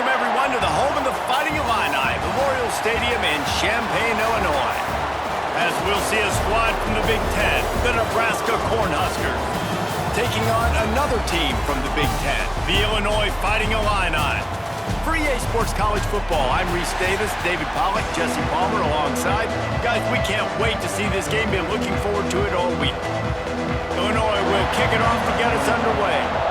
welcome everyone to the home of the Fighting Illini, Memorial Stadium in Champaign, Illinois. As we'll see a squad from the Big Ten, the Nebraska Cornhuskers, taking on another team from the Big Ten, the Illinois Fighting Illini. For EA Sports College Football, I'm Reese Davis, David Pollack, Jesse Palmer alongside. Guys, we can't wait to see this game. Been looking forward to it all week. Illinois will kick it off to get us underway.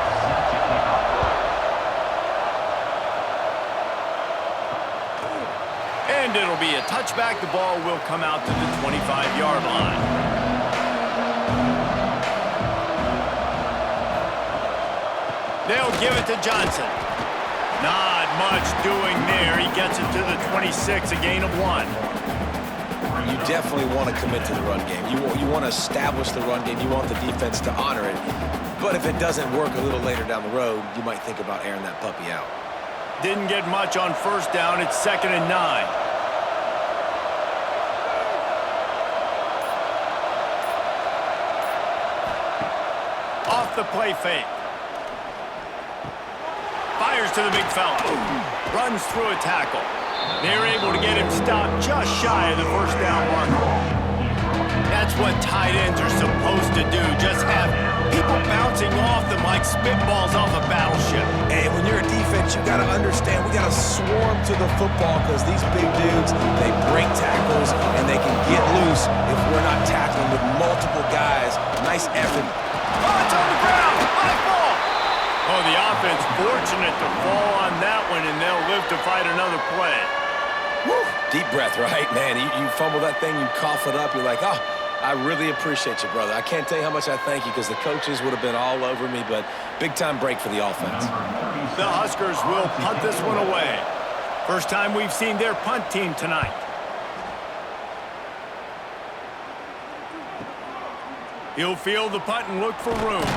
And it'll be a touchback. The ball will come out to the 25-yard line. They'll give it to Johnson. Not much doing there. He gets it to the 26, a gain of 1. You definitely want to commit to the run game. You want to establish the run game. You want the defense to honor it. But if it doesn't work a little later down the road, you might think about airing that puppy out. Didn't get much on first down. It's 2nd and 9. Off the play fake. Fires to the big fella. Runs through a tackle. They're able to get him stopped just shy of the first down marker. That's what tight ends are supposed to do. Just have people bouncing off them like spitballs off a battleship. And when you're a defense, you got to understand, we got to swarm to the football because these big dudes, they break tackles and they can get loose if we're not tackling with multiple guys. Nice effort. Oh, it's on the ground. High ball. Oh, the offense fortunate to fall on that one, and they'll live to fight another play. Woo. Deep breath, right? Man, you fumble that thing, you cough it up, you're like, oh, I really appreciate you, brother. I can't tell you how much I thank you because the coaches would have been all over me, but big-time break for the offense. The Huskers will punt this one away. First time we've seen their punt team tonight. He'll field the punt and look for room.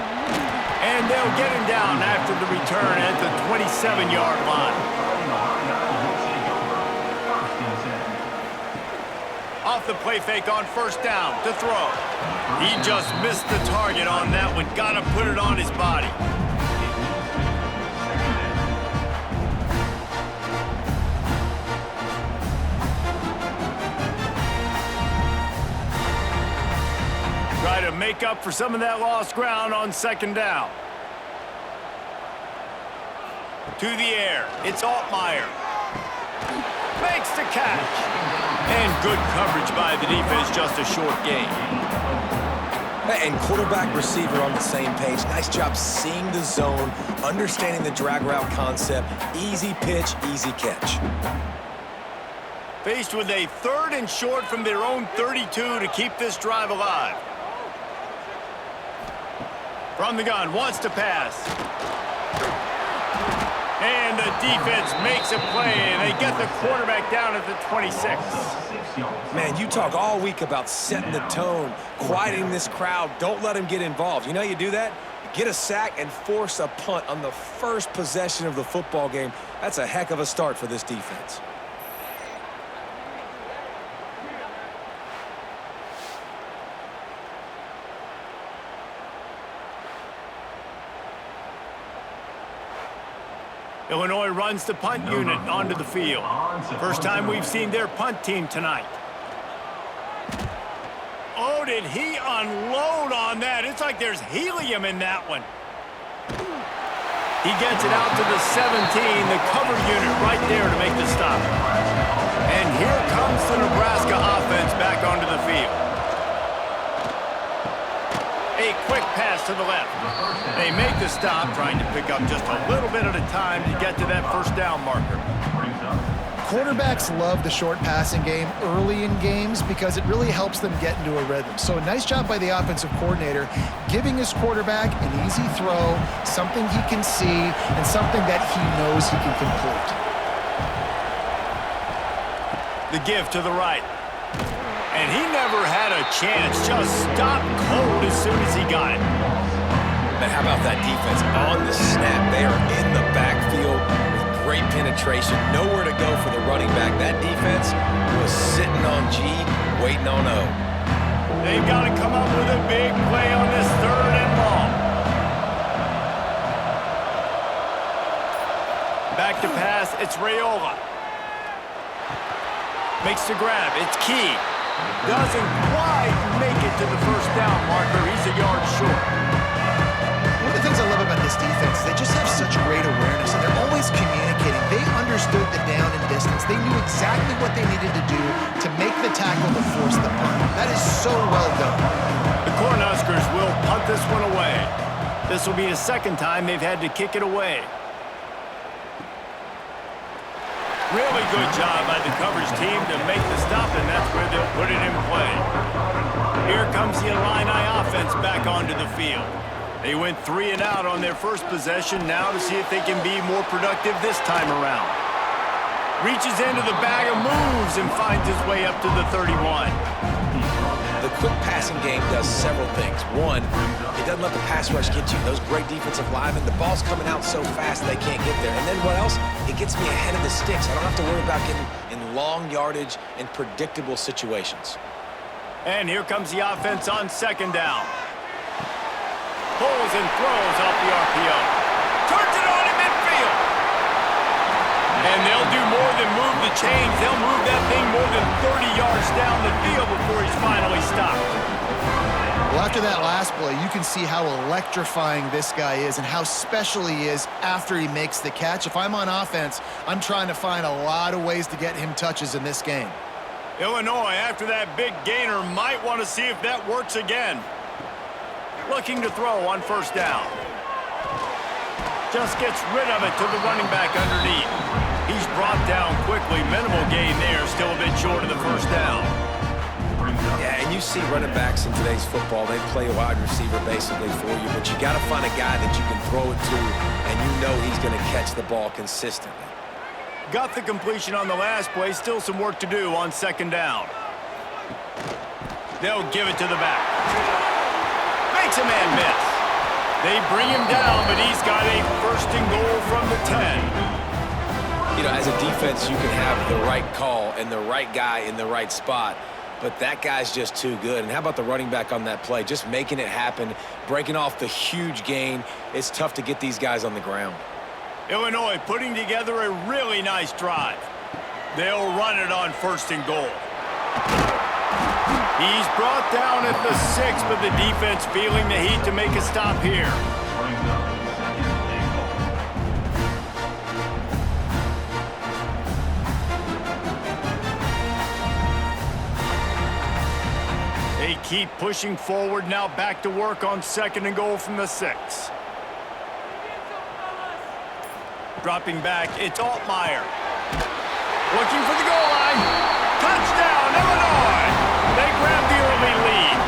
And they'll get him down after the return at the 27-yard line. Off the play fake on first down to throw. He just missed the target on that one. Got to put it on his body. Try to make up for some of that lost ground on second down. To the air. It's Altmaier. Makes the catch. And good coverage by the defense, just a short gain. And quarterback, receiver on the same page. Nice job seeing the zone, understanding the drag route concept. Easy pitch, easy catch. Faced with a 3rd and short from their own 32 to keep this drive alive. From the gun, wants to pass. And the defense makes a play, and they get the quarterback down at the 26. Man, you talk all week about setting the tone, quieting this crowd. Don't let them get involved. You know how you do that? Get a sack and force a punt on the first possession of the football game. That's a heck of a start for this defense. Illinois runs the punt unit onto the field. First time we've seen their punt team tonight. Oh, did he unload on that? It's like there's helium in that one. He gets it out to the 17, the cover unit right there to make the stop. And here comes the Nebraska offense back onto the field. A quick pass to the left. They make the stop, trying to pick up just a little bit at a time to get to that first down marker. Quarterbacks love the short passing game early in games because it really helps them get into a rhythm. So a nice job by the offensive coordinator giving his quarterback an easy throw, something he can see, and something that he knows he can complete. The give to the right. And he never had a chance, just stopped cold as soon as he got it. Man, how about that defense on the snap? They are in the backfield with great penetration, nowhere to go for the running back. That defense was sitting on G, waiting on O. They've got to come up with a big play on this 3rd and long. Back to pass, it's Raiola. Makes the grab, it's Key. Doesn't quite make it to the first down marker. He's a yard short. One of the things I love about this defense, they just have such great awareness, and they're always communicating. They understood the down and distance. They knew exactly what they needed to do to make the tackle to force the punt. That is so well done. The Cornhuskers will punt this one away. This will be the second time they've had to kick it away. Really good job by the coverage team to make the stop, and that's where they'll put it in play. Here comes the Illini offense back onto the field. They went 3 and out on their first possession, now to see if they can be more productive this time around. Reaches into the bag of moves and finds his way up to the 31. The quick passing game does several things. One, it doesn't let the pass rush get you. Those great defensive linemen, the ball's coming out so fast they can't get there. And then what else? It gets me ahead of the sticks. I don't have to worry about getting in long yardage and predictable situations. And here comes the offense on second down. Pulls and throws off the RPO. Turns it on in midfield. And they'll do more than move the chains. They'll move that thing more than 30 yards down the field before he's finally stopped. Well, after that last play, you can see how electrifying this guy is and how special he is after he makes the catch. If I'm on offense, I'm trying to find a lot of ways to get him touches in this game. Illinois, after that big gainer, might want to see if that works again. Looking to throw on first down. Just gets rid of it to the running back underneath. He's brought down quickly. Minimal gain there, still a bit short of the first down. Yeah, and you see running backs in today's football, they play a wide receiver basically for you, but you got to find a guy that you can throw it to, and you know he's going to catch the ball consistently. Got the completion on the last play, still some work to do on second down. They'll give it to the back. Makes a man miss. They bring him down, but he's got a first and goal from the 10. You know, as a defense, you can have the right call and the right guy in the right spot, but that guy's just too good. And how about the running back on that play? Just making it happen, breaking off the huge gain. It's tough to get these guys on the ground. Illinois putting together a really nice drive. They'll run it on first and goal. He's brought down at the 6, but the defense feeling the heat to make a stop here. They keep pushing forward, now back to work on second and goal from the 6. Dropping back, it's Altmaier. Looking for the goal line. Touchdown, Illinois! They grab the early lead.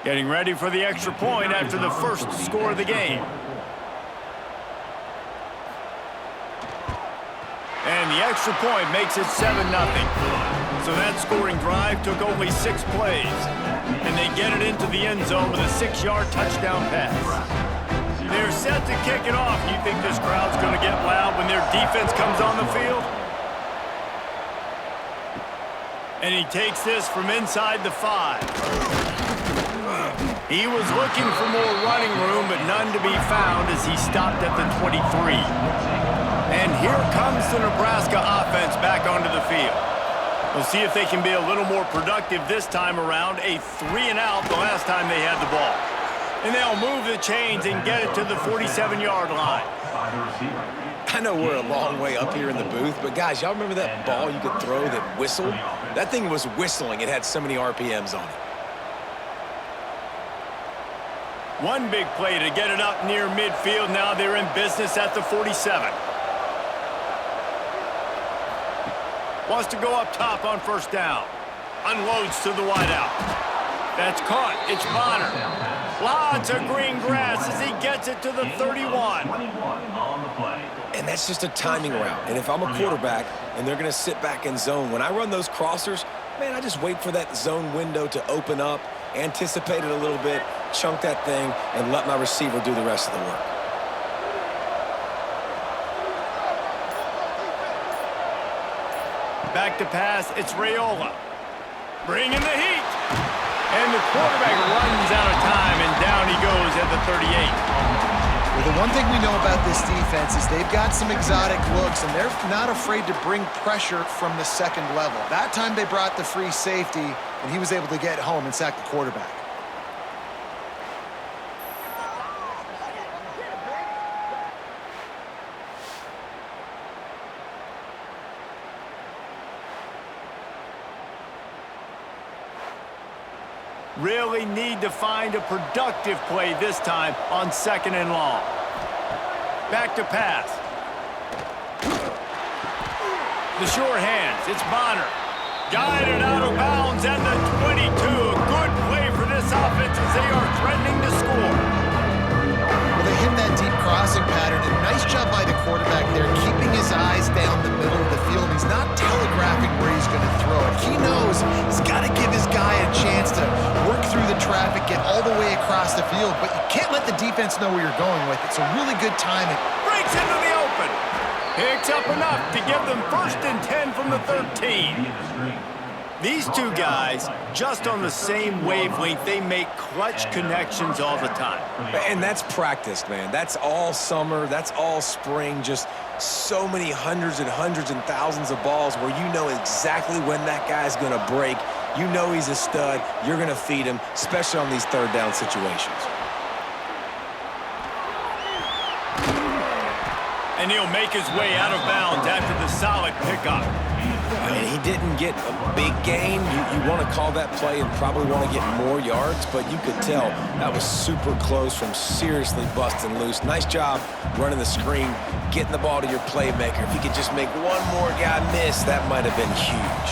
Getting ready for the extra point after the first score of the game. And the extra point makes it 7-0. So that scoring drive took only 6 plays. And they get it into the end zone with a 6-yard touchdown pass. They're set to kick it off. You think this crowd's going to get loud when their defense comes on the field? And he takes this from inside the 5. He was looking for more running room, but none to be found as he stopped at the 23. And here comes the Nebraska offense back onto the field. We'll see if they can be a little more productive this time around. A 3 and out the last time they had the ball. And they'll move the chains and get it to the 47-yard line. I know we're a long way up here in the booth, but guys, y'all remember that ball you could throw that whistled? That thing was whistling. It had so many RPMs on it. One big play to get it up near midfield. Now they're in business at the 47. Wants to go up top on first down. Unloads to the wideout. That's caught. It's Bonner. Lots of green grass as he gets it to the 31. And that's just a timing route. And if I'm a quarterback and they're going to sit back in zone, when I run those crossers, man, I just wait for that zone window to open up, anticipate it a little bit, chunk that thing, and let my receiver do the rest of the work. Back to pass, it's Raiola. Bringing the heat. And the quarterback runs out of time, and down he goes at the 38. Well, the one thing we know about this defense is they've got some exotic looks, and they're not afraid to bring pressure from the second level. That time they brought the free safety, and he was able to get home and sack the quarterback. Really need to find a productive play this time on 2nd and long. Back to pass. The short hands, it's Bonner. Guided out of bounds at the 22. A good play for this offense as they are threatening to score. Well, they hit that deep crossing pattern, and nice job by the quarterback there, keeping his eyes down the middle of the field. He's not telegraphing where he's going to throw it. He knows he's got to give his guy a chance to work through the traffic, get all the way across the field, but you can't let the defense know where you're going with it. So really good timing. Breaks into the open. Picks up enough to give them 1st and 10 from the 13. These two guys, just on the same wavelength, they make clutch connections all the time. And that's practiced, man. That's all summer. That's all spring. Just so many hundreds and thousands of balls where you know exactly when that guy's going to break. You know he's a stud. You're going to feed him, especially on these 3rd down situations. And he'll make his way out of bounds after the solid pickup. And he didn't get a big gain. You want to call that play and probably want to get more yards, but you could tell that was super close from seriously busting loose. Nice job running the screen, getting the ball to your playmaker. If he could just make one more guy miss, that might have been huge.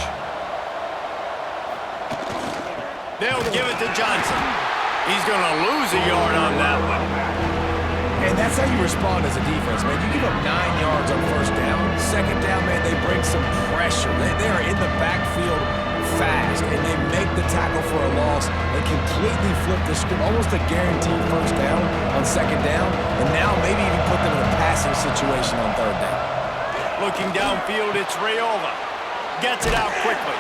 They'll give it to Johnson. He's going to lose a yard on that one. And that's how you respond as a defense, man. You give up 9 yards on 1st down. 2nd down, man, they bring some pressure. They are in the backfield fast, and they make the tackle for a loss and completely flip the script. Almost a guaranteed 1st down on 2nd down, and now maybe even put them in a passing situation on 3rd down. Looking downfield, it's Raiola. Gets it out quickly.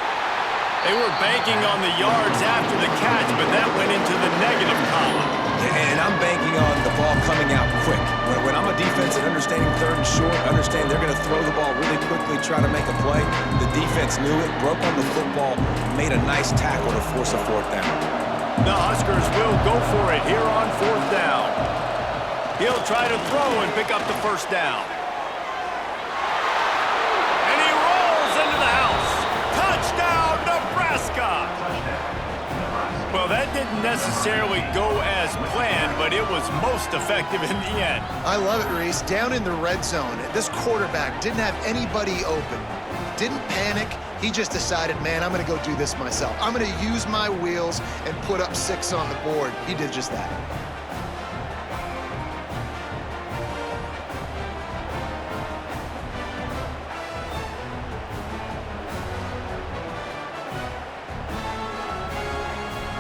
They were banking on the yards after the catch, but that went into the negative column. And I'm banking on the ball coming out quick. When I'm a defense and understanding 3rd and short, understand they're going to throw the ball really quickly, try to make a play. The defense knew it, broke on the football, made a nice tackle to force a 4th down. The Huskers will go for it here on 4th down. He'll try to throw and pick up the 1st down. And he rolls into the house. Touchdown, Nebraska! Well, that didn't necessarily go as planned, but it was most effective in the end. I love it, Reese. Down in the red zone, this quarterback didn't have anybody open. Didn't panic. He just decided, man, I'm going to go do this myself. I'm going to use my wheels and put up 6 on the board. He did just that.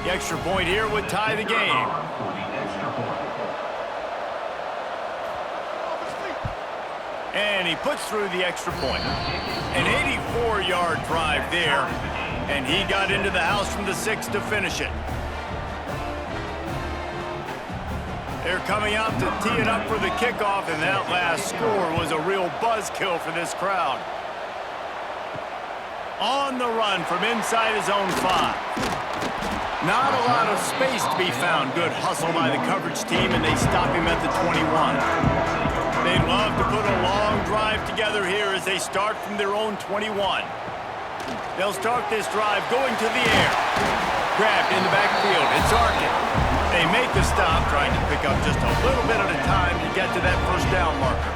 The extra point here would tie the game. And he puts through the extra point. An 84-yard drive there, and he got into the house from the 6 to finish it. They're coming out to tee it up for the kickoff, and that last score was a real buzzkill for this crowd. On the run from inside his own 5. Not a lot of space to be found. Good hustle by the coverage team, and they stop him at the 21. They'd love to put a long drive together here as they start from their own 21. They'll start this drive going to the air. Grabbed in the backfield. It's Arkin. They make the stop, trying to pick up just a little bit at a time to get to that 1st down marker.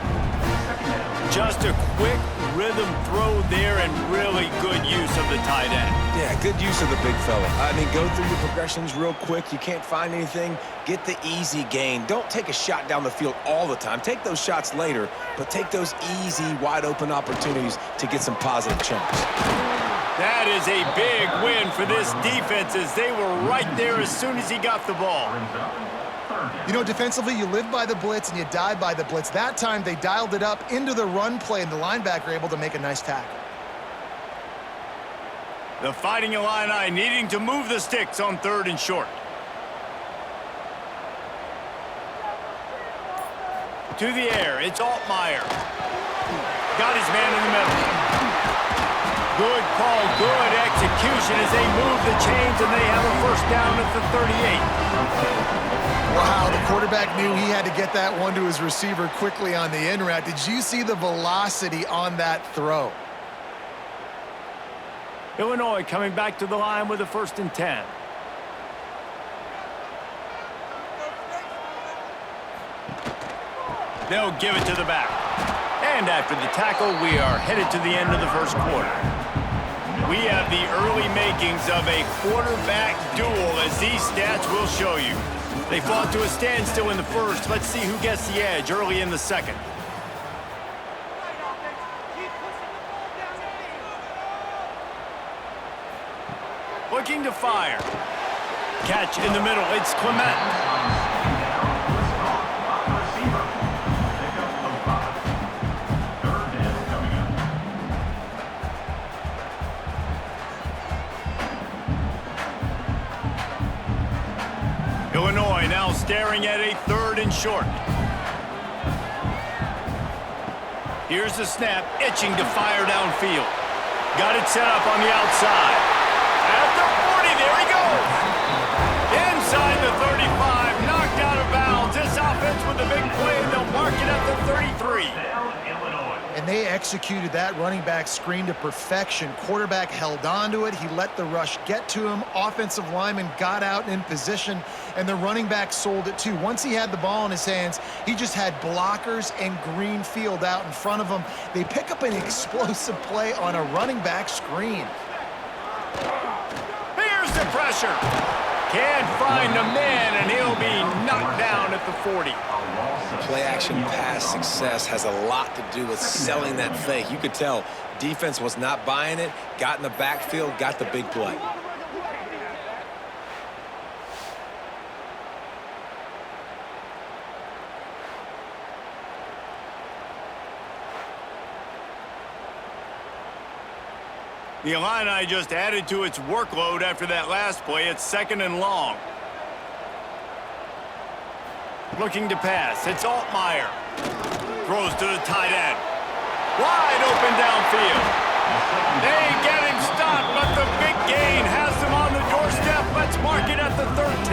Just a quick rhythm throw there and really good use of the tight end. Yeah, good use of the big fella. I mean, go through your progressions real quick. You can't find anything, get the easy gain. Don't take a shot down the field all the time. Take those shots later, but take those easy, wide-open opportunities to get some positive chunks. That is a big win for this defense as they were right there as soon as he got the ball. You know, defensively, you live by the blitz and you die by the blitz. That time, they dialed it up into the run play, and the linebacker able to make a nice tackle. The Fighting Illini needing to move the sticks on 3rd and short. To the air, it's Altmaier. Got his man in the middle. Good call, good execution as they move the chains, and they have a first down at the 38. Wow, the quarterback knew he had to get that one to his receiver quickly on the in route. Did you see the velocity on that throw? Illinois coming back to the line with a 1st and 10. They'll give it to the back. And after the tackle, we are headed to the end of the 1st quarter. We have the early makings of a quarterback duel, as these stats will show you. They fought to a standstill in the 1st. Let's see who gets the edge early in the 2nd. Looking to fire. Catch in the middle. It's Clement. Illinois now staring at a 3rd and short. Here's the snap, itching to fire downfield. Got it set up on the outside. At the 40, there he goes. Inside the 35, knocked out of bounds. This offense with a big play, they'll mark it at the 33. And they executed that running back screen to perfection. Quarterback held on to it. He let the rush get to him. Offensive lineman got out in position, and the running back sold it too. Once he had the ball in his hands, he just had blockers and green field out in front of him. They pick up an explosive play on a running back screen. Here's the pressure. Can't find a man, and he'll be knocked down at the 40. Play-action pass success has a lot to do with selling that fake. You could tell defense was not buying it, got in the backfield, got the big play. The Illini just added to its workload after that last play. It's 2nd and long. Looking to pass. It's Altmaier. Throws to the tight end. Wide open downfield. They get him stopped, but the big gain has them on the doorstep. Let's mark it at the 13.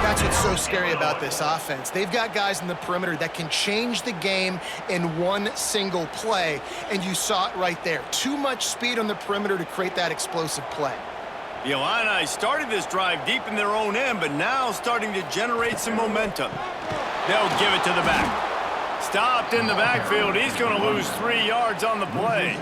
That's what's so scary about this offense. They've got guys in the perimeter that can change the game in one single play, and you saw it right there. Too much speed on the perimeter to create that explosive play. The Illini started this drive deep in their own end, but now starting to generate some momentum. They'll give it to the back. Stopped in the backfield. He's going to lose 3 yards on the play.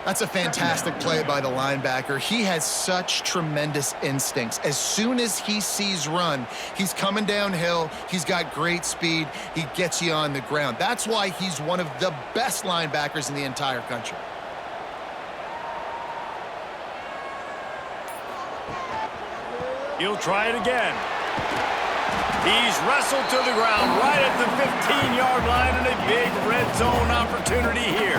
That's a fantastic play by the linebacker. He has such tremendous instincts. As soon as he sees run, he's coming downhill. He's got great speed. He gets you on the ground. That's why he's one of the best linebackers in the entire country. He'll try it again. He's wrestled to the ground right at the 15-yard line, and a big red zone opportunity here.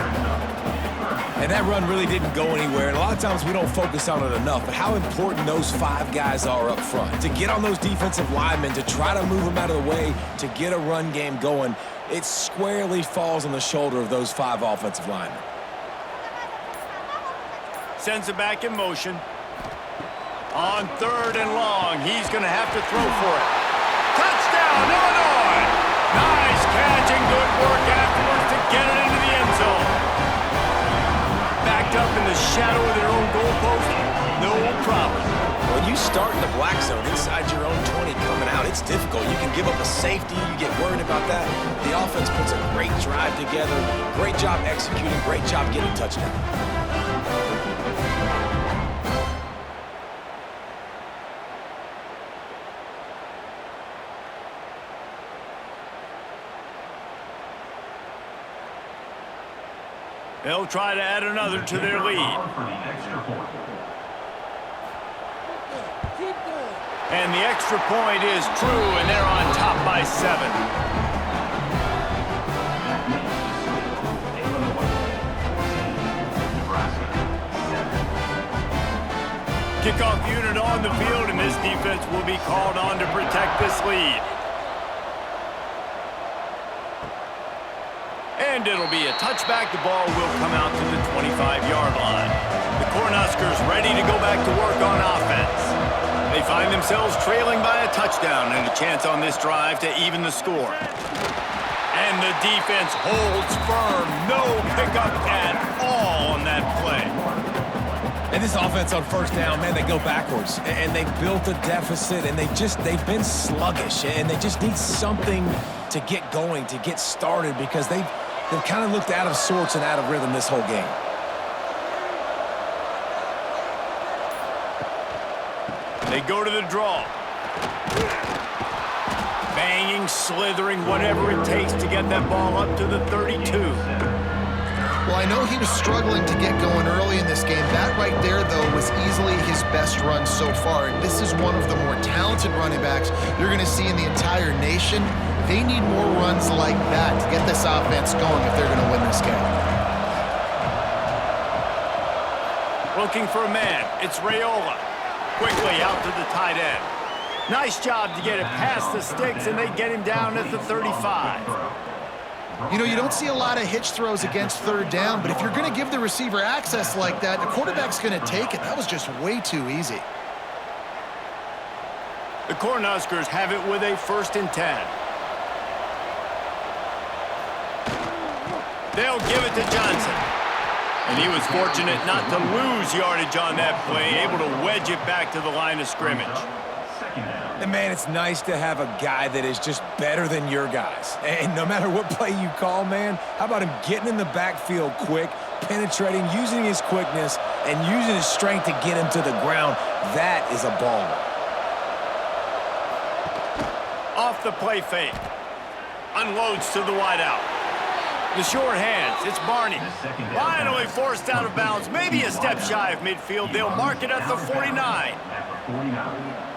And that run really didn't go anywhere, and a lot of times we don't focus on it enough, but how important those 5 guys are up front. To get on those defensive linemen, to try to move them out of the way, to get a run game going, it squarely falls on the shoulder of those 5 offensive linemen. Sends it back in motion. On 3rd and long, he's going to have to throw for it. Touchdown, Illinois! Nice catch and good work afterwards to get it into the end zone. Backed up in the shadow of their own goalpost, no problem. When you start in the black zone inside your own 20 coming out, it's difficult. You can give up a safety. You get worried about that. The offense puts a great drive together. Great job executing. Great job getting a touchdown. They'll try to add another to their lead. And the extra point is true, and they're on top by 7. Kickoff unit on the field, and this defense will be called on to protect this lead. And it'll be a touchback. The ball will come out to the 25-yard line. The Cornhuskers ready to go back to work on offense. They find themselves trailing by a touchdown and a chance on this drive to even the score. And the defense holds firm. No pickup at all on that play. And this offense on first down, man, they go backwards. And they built a deficit, and they've been sluggish. And they just need something to get going, to get started, because they've kind of looked out of sorts and out of rhythm this whole game. They go to the draw. Banging, slithering, whatever it takes to get that ball up to the 32. Well, I know he was struggling to get going early in this game. That right there, though, was easily his best run so far. And this is one of the more talented running backs you're going to see in the entire nation. They need more runs like that to get this offense going if they're going to win this game. Looking for a man. It's Raiola. Quickly out to the tight end. Nice job to get it past the sticks, and they get him down at the 35. You know, you don't see a lot of hitch throws against third down, but if you're going to give the receiver access like that, the quarterback's going to take it. That was just way too easy. The Cornhuskers have it with a 1st and 10. They'll give it to Johnson. And he was fortunate not to lose yardage on that play, able to wedge it back to the line of scrimmage. And, man, it's nice to have a guy that is just better than your guys. And no matter what play you call, man, how about him getting in the backfield quick, penetrating, using his quickness, and using his strength to get him to the ground? That is a baller. Off the play fake. Unloads to the wideout. The short hands, it's Barney. Finally forced out of bounds, maybe a step shy of midfield. They'll mark it at the 49.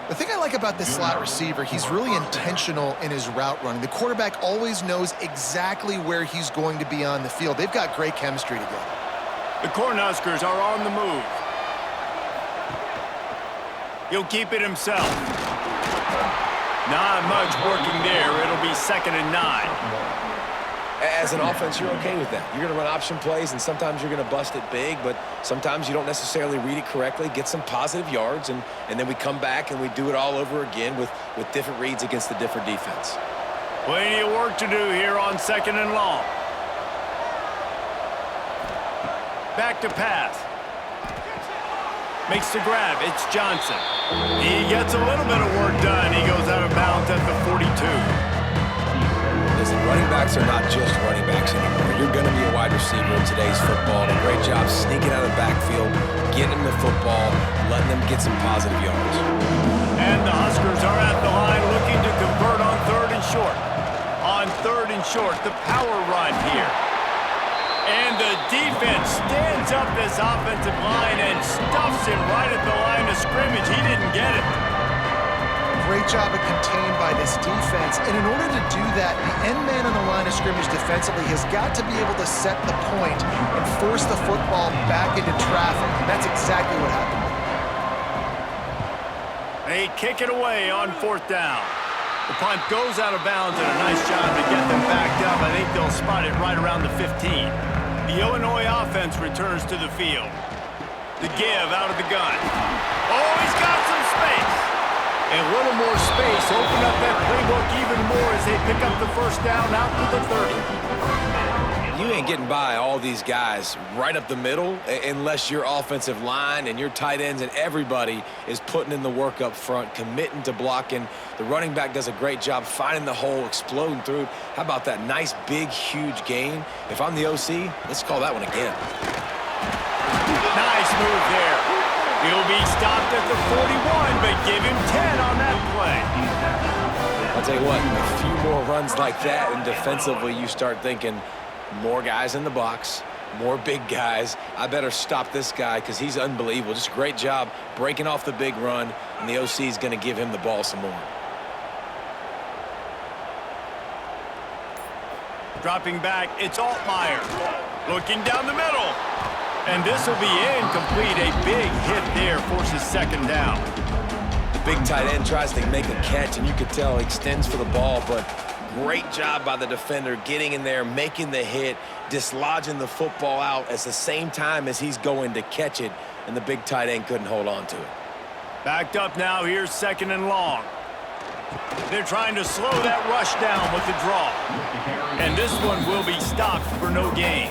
The thing I like about this slot receiver, he's really intentional in his route running. The quarterback always knows exactly where he's going to be on the field. They've got great chemistry together. The Cornhuskers are on the move. He'll keep it himself. Not much working there. It'll be 2nd and 9. As an offense, you're okay with that. You're going to run option plays, and sometimes you're going to bust it big, but sometimes you don't necessarily read it correctly, get some positive yards, and then we come back and we do it all over again with different reads against the different defense. Plenty of work to do here on 2nd and long. Back to pass. Makes the grab. It's Johnson. He gets a little bit of work done. He goes out of bounds at the 42. Listen, running backs are not just running backs anymore. You're going to be a wide receiver in today's football. And a great job sneaking out of the backfield, getting them the football, letting them get some positive yards. And the Huskers are at the line looking to convert on 3rd and short. On 3rd and short, the power run here. And the defense stands up this offensive line and stuffs him right at the line of scrimmage. He didn't get it. Great job of contained by this defense. And in order to do that, the end man on the line of scrimmage defensively has got to be able to set the point and force the football back into traffic. And that's exactly what happened. They kick it away on 4th down. The punt goes out of bounds, and a nice job to get them backed up. I think they'll spot it right around the 15. The Illinois offense returns to the field. The give out of the gun. Oh, he's got some space. A little more space, open up that playbook even more as they pick up the 1st down out to the 30. You You ain't getting by all these guys right up the middle unless your offensive line and your tight ends and everybody is putting in the work up front, committing to blocking. The running back does a great job finding the hole, exploding through. How about that nice, big, huge gain? If I'm the OC, let's call that one again. Nice move there. He'll be stopped at the 41, but give him 10 on that play. I'll tell you what, a few more runs like that, and defensively you start thinking, more guys in the box, more big guys. I better stop this guy because he's unbelievable. Just a great job breaking off the big run, and the OC is going to give him the ball some more. Dropping back, it's Altmaier. Looking down the middle. And this will be incomplete. A big hit there forces second down. The big tight end tries to make a catch, and you could tell he extends for the ball, but great job by the defender getting in there, making the hit, dislodging the football out at the same time as he's going to catch it, and the big tight end couldn't hold on to it. Backed up now, here's second and long. They're trying to slow that rush down with the draw. And this one will be stopped for no gain.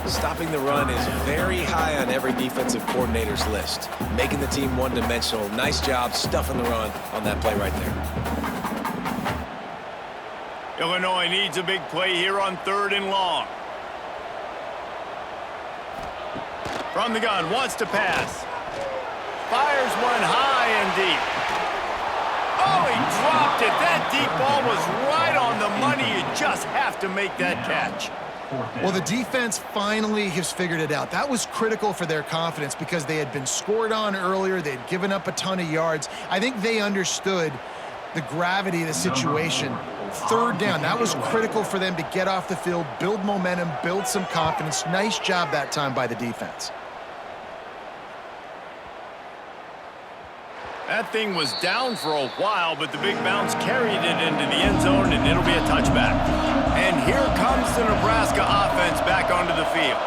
Stopping the run is very high on every defensive coordinator's list. Making the team one-dimensional. Nice job stuffing the run on that play right there. Illinois needs a big play here on third and long. From the gun, wants to pass. Fires one high and deep. Oh, he dropped it. That deep ball was right on the money. You just have to make that catch. Well, the defense finally has figured it out. That was critical for their confidence because they had been scored on earlier. They had given up a ton of yards. I think they understood the gravity of the situation. Third down, that was critical for them to get off the field, build momentum, build some confidence. Nice job that time by the defense. That thing was down for a while, but the big bounce carried it into the end zone, and it'll be a touchback. And here comes the Nebraska offense back onto the field.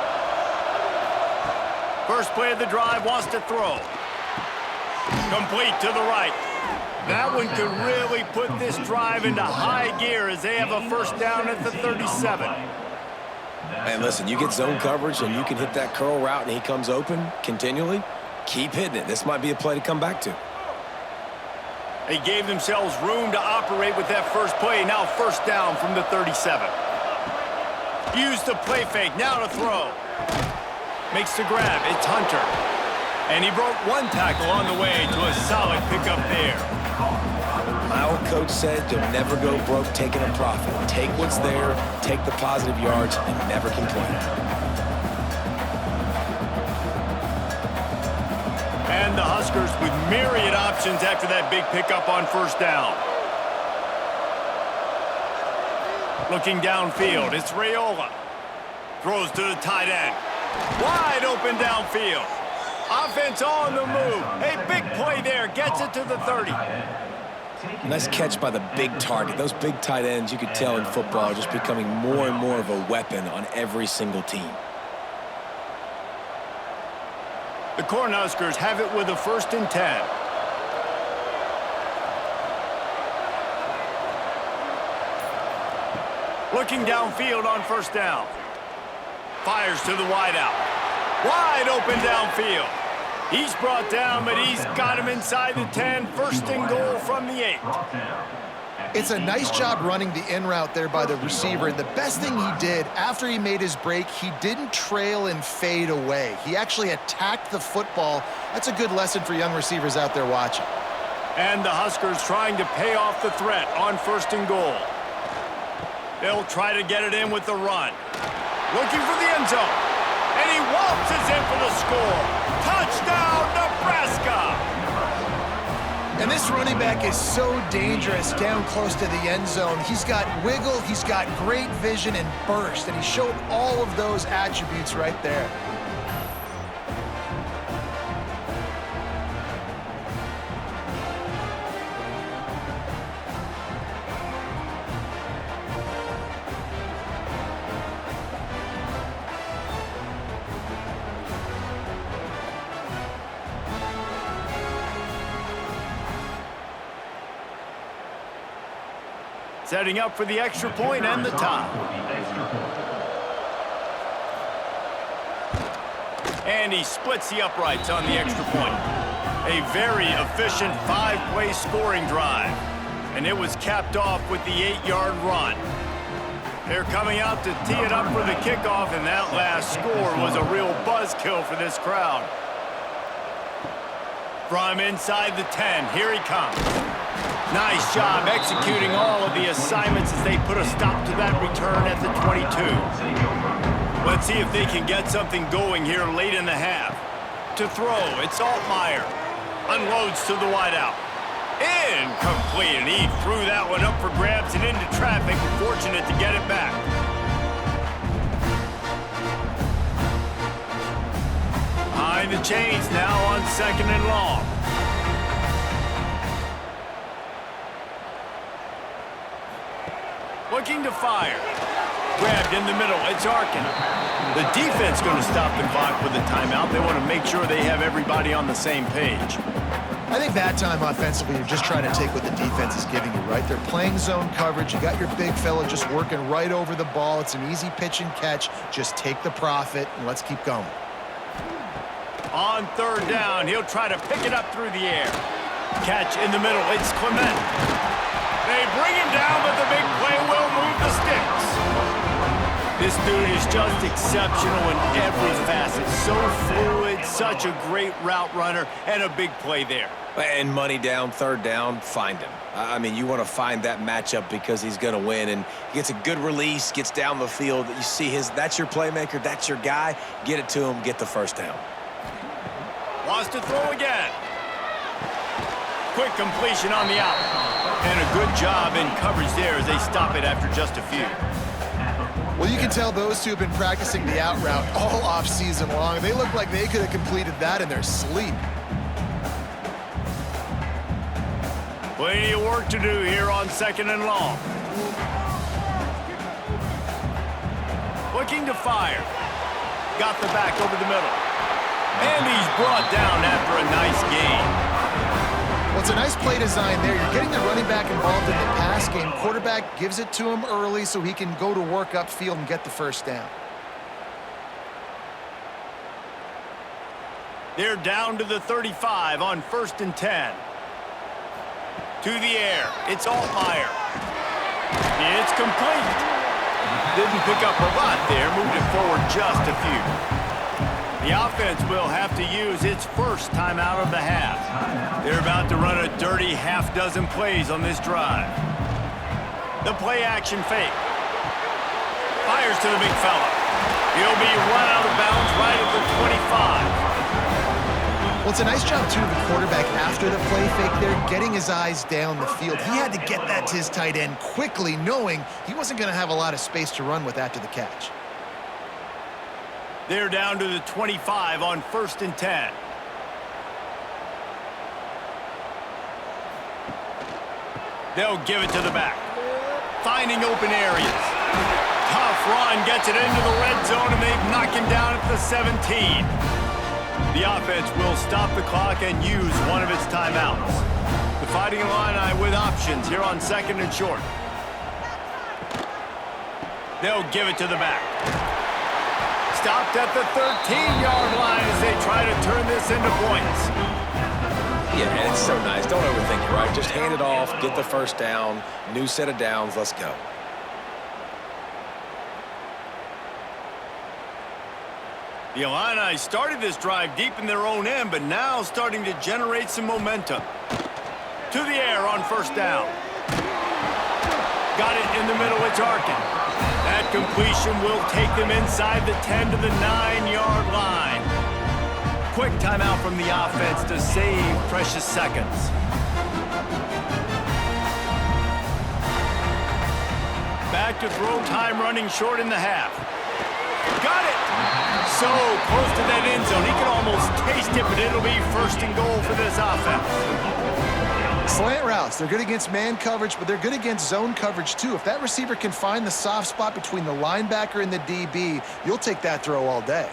First play of the drive, wants to throw. Complete to the right. That one could really put this drive into high gear as they have a first down at the 37. And listen, you get zone coverage and you can hit that curl route and he comes open continually. Keep hitting it. This might be a play to come back to. They gave themselves room to operate with that first play. Now first down from the 37. Use the play fake. Now to throw. Makes the grab. It's Hunter. And he broke one tackle on the way to a solid pickup there. My old coach said you'll never go broke taking a profit. Take what's there, take the positive yards, and never complain. And the Huskers with myriad options after that big pickup on first down. Looking downfield, it's Raiola. Throws to the tight end. Wide open downfield. Offense on the move. A big play there. Gets it to the 30. Nice catch by the big target. Those big tight ends, you could tell in football, are just becoming more and more of a weapon on every single team. The Cornhuskers have it with a 1st and 10. Looking downfield on first down. Fires to the wideout. Wide open downfield. He's brought down, but he's got him inside the 10. 1st and goal from the 8. It's a nice job running the in route there by the receiver. And the best thing he did after he made his break, he didn't trail and fade away. He actually attacked the football. That's a good lesson for young receivers out there watching. And the Huskers trying to pay off the threat on 1st and goal. They'll try to get it in with the run. Looking for the end zone. And he waltzes in for the score. Touchdown, Nebraska! And this running back is so dangerous down close to the end zone. He's got wiggle, he's got great vision and burst, and he showed all of those attributes right there. Setting up for the extra point and the tie. And he splits the uprights on the extra point. A very efficient 5-play scoring drive. And it was capped off with the 8-yard run. They're coming out to tee it up for the kickoff, and that last score was a real buzzkill for this crowd. From inside the 10, here he comes. Nice job executing all of the assignments as they put a stop to that return at the 22. Let's see if they can get something going here late in the half. To throw, it's Altmaier. Unloads to the wideout. Incomplete, and he threw that one up for grabs and into traffic. Fortunate to get it back. Behind the chains now on 2nd and long. Looking to fire. Grabbed in the middle. It's Arkin. The defense going to stop the clock with a timeout. They want to make sure they have everybody on the same page. I think that time offensively, you're just trying to take what the defense is giving you, right? They're playing zone coverage. You got your big fella just working right over the ball. It's an easy pitch and catch. Just take the profit, and let's keep going. On 3rd down, he'll try to pick it up through the air. Catch in the middle. It's Clement. They bring him down, but the big play will move the sticks. This dude is just exceptional in every facet. So fluid, such a great route runner, and a big play there. And money down, 3rd down, find him. I mean, you want to find that matchup because he's going to win, and he gets a good release, gets down the field. You see that's your playmaker, that's your guy. Get it to him, get the 1st down. Wants to throw again. Quick completion on the out. And a good job in coverage there as they stop it after just a few. Well, you can tell those two have been practicing the out route all off season long. They look like they could have completed that in their sleep. Plenty of work to do here on 2nd and long. Looking to fire. Got the back over the middle. And he's brought down after a nice gain. Well, it's a nice play design there. You're getting the running back involved in the pass game. Quarterback gives it to him early so he can go to work upfield and get the 1st down. They're down to the 35 on 1st and 10. To the air. It's Altmaier. It's complete. Didn't pick up a lot there. Moved it forward just a few. The offense will have to use its 1st timeout of the half. They're about to run a dirty half-dozen plays on this drive. The play-action fake. Fires to the big fella. He'll be run out of bounds right at the 25. Well, it's a nice job, too, of the quarterback after the play fake there, getting his eyes down the field. He had to get that to his tight end quickly, knowing he wasn't going to have a lot of space to run with after the catch. They're down to the 25 on 1st and 10. They'll give it to the back. Finding open areas. Tough run gets it into the red zone, and they've knocked him down at the 17. The offense will stop the clock and use one of its timeouts. The Fighting Illini with options here on 2nd and short. They'll give it to the back. Stopped at the 13-yard line as they try to turn this into points. Yeah, and it's so nice. Don't overthink it, right? Just hand it off, get the 1st down, new set of downs, let's go. The Illini started this drive deep in their own end, but now starting to generate some momentum. To the air on 1st down. Got it in the middle, it's Arkin. That completion will take them inside the 10 to the 9-yard line. Quick timeout from the offense to save precious seconds. Back to throw time running short in the half. Got it! So close to that end zone. He can almost taste it, but it'll be 1st and goal for this offense. Slant routes, they're good against man coverage, but they're good against zone coverage too. If that receiver can find the soft spot between the linebacker and the DB, you'll take that throw all day.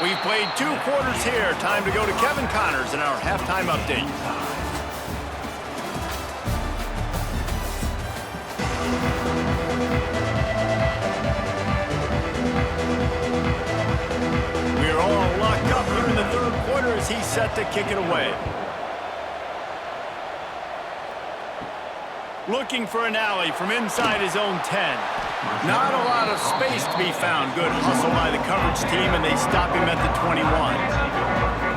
We've played 2 quarters here. Time to go to Kevin Connors in our halftime update. as he's set to kick it away. Looking for an alley from inside his own 10. Not a lot of space to be found. Good hustle by the coverage team, and they stop him at the 21.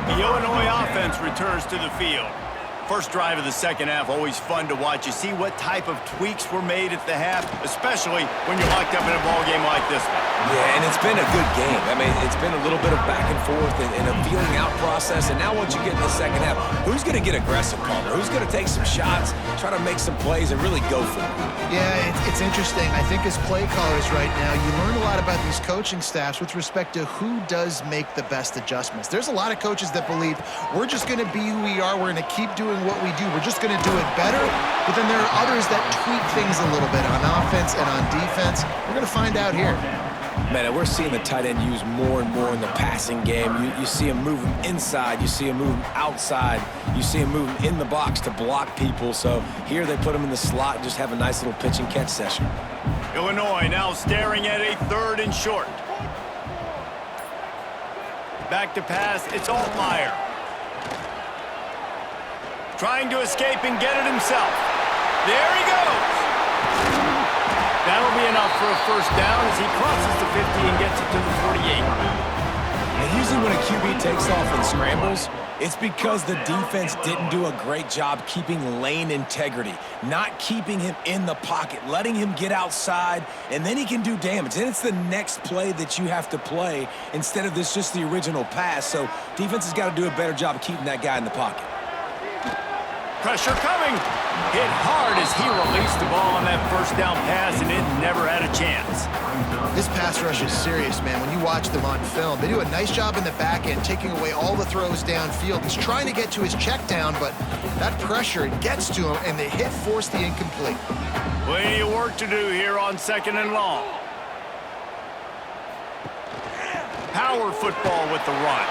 The Illinois offense returns to the field. First drive of the second half, always fun to watch. You see what type of tweaks were made at the half, especially when you're locked up in a ball game like this one. Yeah, and it's been a good game. I mean, it's been a little bit of back and forth and a feeling out process. And now once you get in the second half, who's going to get aggressive, Palmer? Who's going to take some shots, try to make some plays, and really go for it? Yeah, it's interesting. I think as play callers right now, you learn a lot about these coaching staffs with respect to who does make the best adjustments. There's a lot of coaches that believe we're just going to be who we are. We're going to keep doing what we do. We're just going to do it better. But then there are others that tweak things a little bit on offense and on defense. We're going to find out here. Man, we're seeing the tight end used more and more in the passing game. You see him moving inside. You see him moving outside. You see him moving in the box to block people. So here they put him in the slot and just have a nice little pitch and catch session. Illinois now staring at a 3rd and short. Back to pass. It's Altmaier. Trying to escape and get it himself. There he goes. That'll be enough for a first down as he crosses the 50 and gets it to the 48. And usually when a QB takes off and scrambles, it's because the defense didn't do a great job keeping lane integrity, not keeping him in the pocket, letting him get outside, and then he can do damage. Then it's the next play that you have to play instead of this just the original pass. So defense has got to do a better job of keeping that guy in the pocket. Pressure coming. Hit hard as he released the ball on that first down pass, and it never had a chance. This pass rush is serious, man. When you watch them on film, they do a nice job in the back end, taking away all the throws downfield. He's trying to get to his check down, but that pressure gets to him, and the hit forced the incomplete. Plenty of work to do here on 2nd and long. Power football with the run.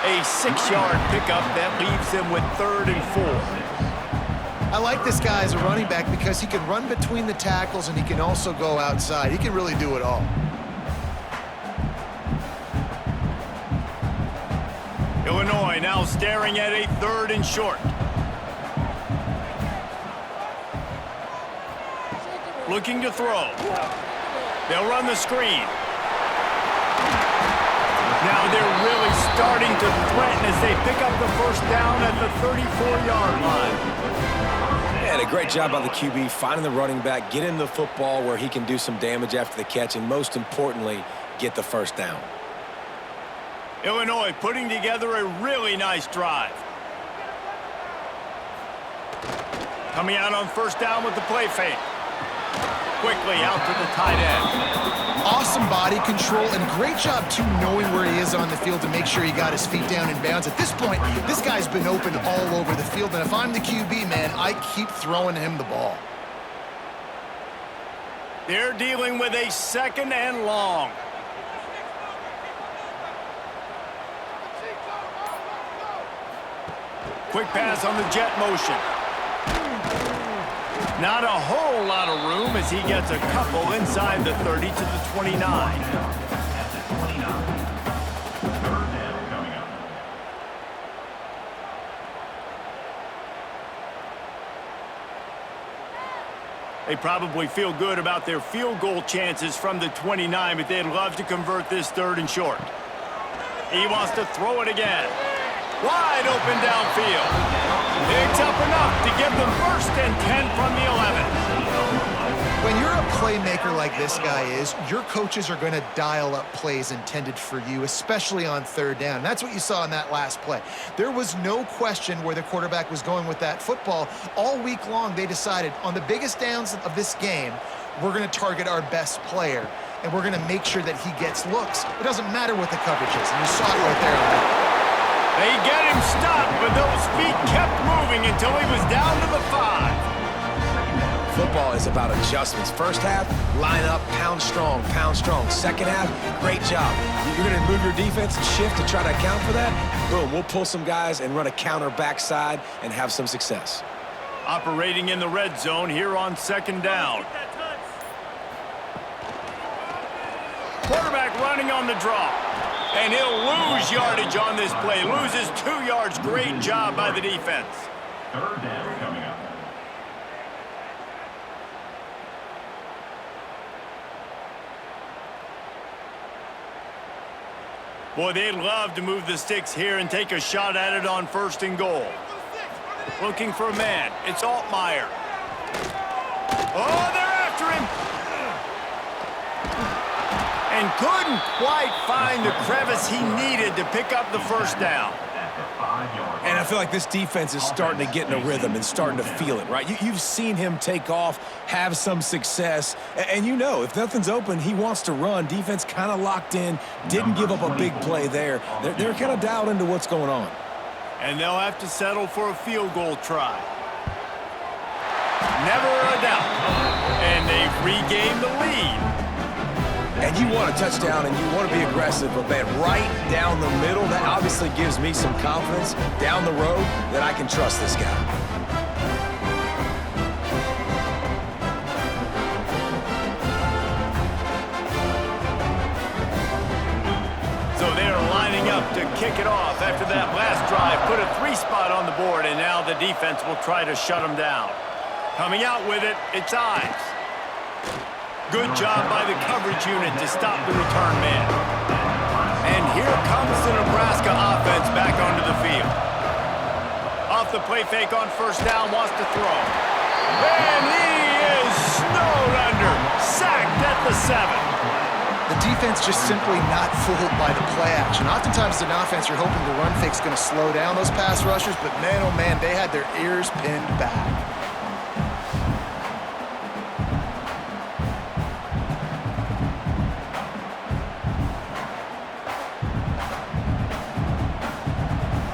A 6-yard pickup that leaves them with 3rd and 4. I like this guy as a running back because he can run between the tackles and he can also go outside. He can really do it all. Illinois now staring at a 3rd and short. Looking to throw. They'll run the screen. Now they're really starting to threaten as they pick up the first down at the 34-yard line. And a great job by the QB finding the running back, get him the football where he can do some damage after the catch, and most importantly, get the first down. Illinois putting together a really nice drive. Coming out on first down with the play fake. Quickly out to the tight end. Awesome body control and great job, too, knowing where he is on the field to make sure he got his feet down in bounds. At this point, this guy's been open all over the field, and if I'm the QB, man, I keep throwing him the ball. They're dealing with a 2nd and long. Quick pass on the jet motion. Not a whole lot of room as he gets a couple inside the 30 to the 29. They probably feel good about their field goal chances from the 29, but they'd love to convert this 3rd and short. He wants to throw it again. Wide open downfield. Picks up enough to give them 1st and 10 from the 11. When you're a playmaker like this guy is, your coaches are going to dial up plays intended for you, especially on 3rd down. That's what you saw in that last play. There was no question where the quarterback was going with that football. All week long, they decided on the biggest downs of this game, we're going to target our best player, and we're going to make sure that he gets looks. It doesn't matter what the coverage is, and you saw it right there. They get him stopped, but those feet kept moving until he was down to the 5. Football is about adjustments. First half, line up, pound strong, pound strong. Second half, great job. You're going to move your defense and shift to try to account for that. Boom, we'll pull some guys and run a counter backside and have some success. Operating in the red zone here on 2nd down. Quarterback running on the draw. And he'll lose yardage on this play. Loses 2 yards. Great job by the defense. Third down coming up. Boy, they'd love to move the sticks here and take a shot at it on 1st and goal. Looking for a man. It's Altmaier. Oh, they're after him. And couldn't quite find the crevice he needed to pick up the 1st down. And I feel like this defense is starting to get in a rhythm and starting to feel it, right? You've seen him take off, have some success, and you know if nothing's open, he wants to run. Defense kind of locked in, didn't give up a big play there. They're kind of dialed into what's going on. And they'll have to settle for a field goal try. Never a doubt. And they've regained the lead. And you want a touchdown and you want to be aggressive, but man, right down the middle, that obviously gives me some confidence down the road that I can trust this guy. So they're lining up to kick it off after that last drive. Put a 3-spot on the board, and now the defense will try to shut them down. Coming out with it, it's Ives. Good job by the coverage unit to stop the return man. And here comes the Nebraska offense back onto the field. Off the play fake on 1st down, wants to throw. And he is snowed under. Sacked at the 7. The defense just simply not fooled by the play action. Oftentimes as an offense, you're hoping the run fake's going to slow down those pass rushers, but man, oh man, they had their ears pinned back.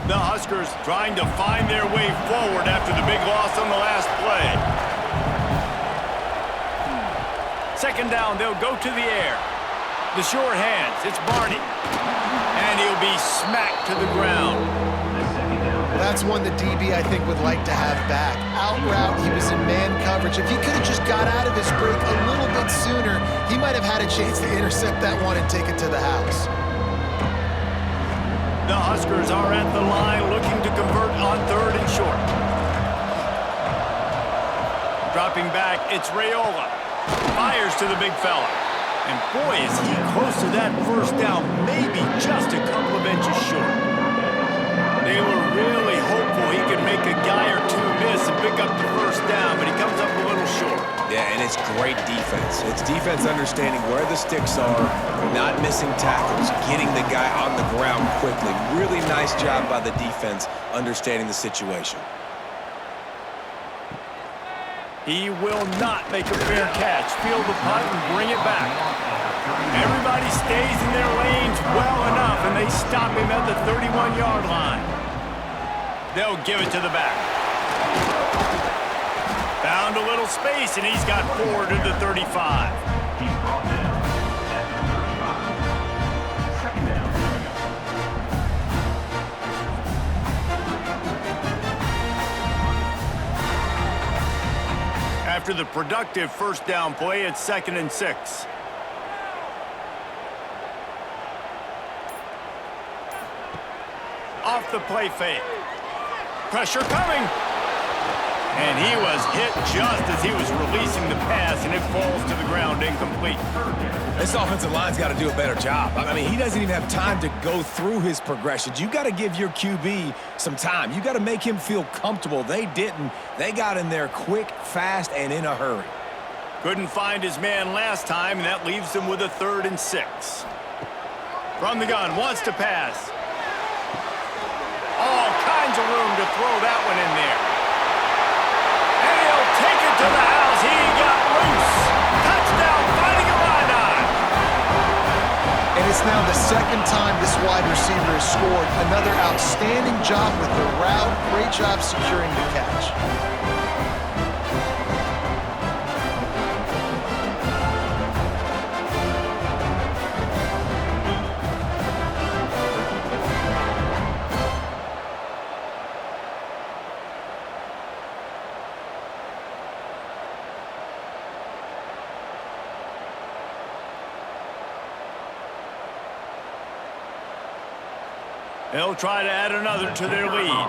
The Huskers trying to find their way forward after the big loss on the last play. 2nd down, they'll go to the air. The short hands, it's Barney. And he'll be smacked to the ground. That's one the DB, I think, would like to have back. Out route, he was in man coverage. If he could have just got out of his break a little bit sooner, he might have had a chance to intercept that one and take it to the house. The Huskers are at the line looking to convert on 3rd and short. Dropping back, it's Raiola. Fires to the big fella. And boy, is he close to that 1st down, maybe just a couple of inches short. They were really hopeful he could make a guy or two miss and pick up the 1st down, but he comes up a little short. Yeah, and it's great defense. It's defense understanding where the sticks are, not missing tackles, getting the guy on the ground quickly. Really nice job by the defense understanding the situation. He will not make a fair catch. Field the punt and bring it back. Everybody stays in their lanes well enough, and they stop him at the 31-yard line. They'll give it to the back. Found a little space, and he's got 4 to the 35. He's brought down at the 35. 2nd down coming up. After the productive 1st down play, it's 2nd and 6. Off the play fake. Pressure coming. And he was hit just as he was releasing the pass, and it falls to the ground incomplete. This offensive line's got to do a better job. I mean, he doesn't even have time to go through his progressions. You got to give your QB some time. You got to make him feel comfortable. They didn't. They got in there quick, fast, and in a hurry. Couldn't find his man last time, and that leaves him with a 3rd and 6. From the gun, wants to pass. All kinds of room to throw that one in there. And he'll take it to the house. He got loose. Touchdown, Fighting Illini. And it's now the 2nd time this wide receiver has scored. Another outstanding job with the route. Great job securing the catch. They'll try to add another to their lead.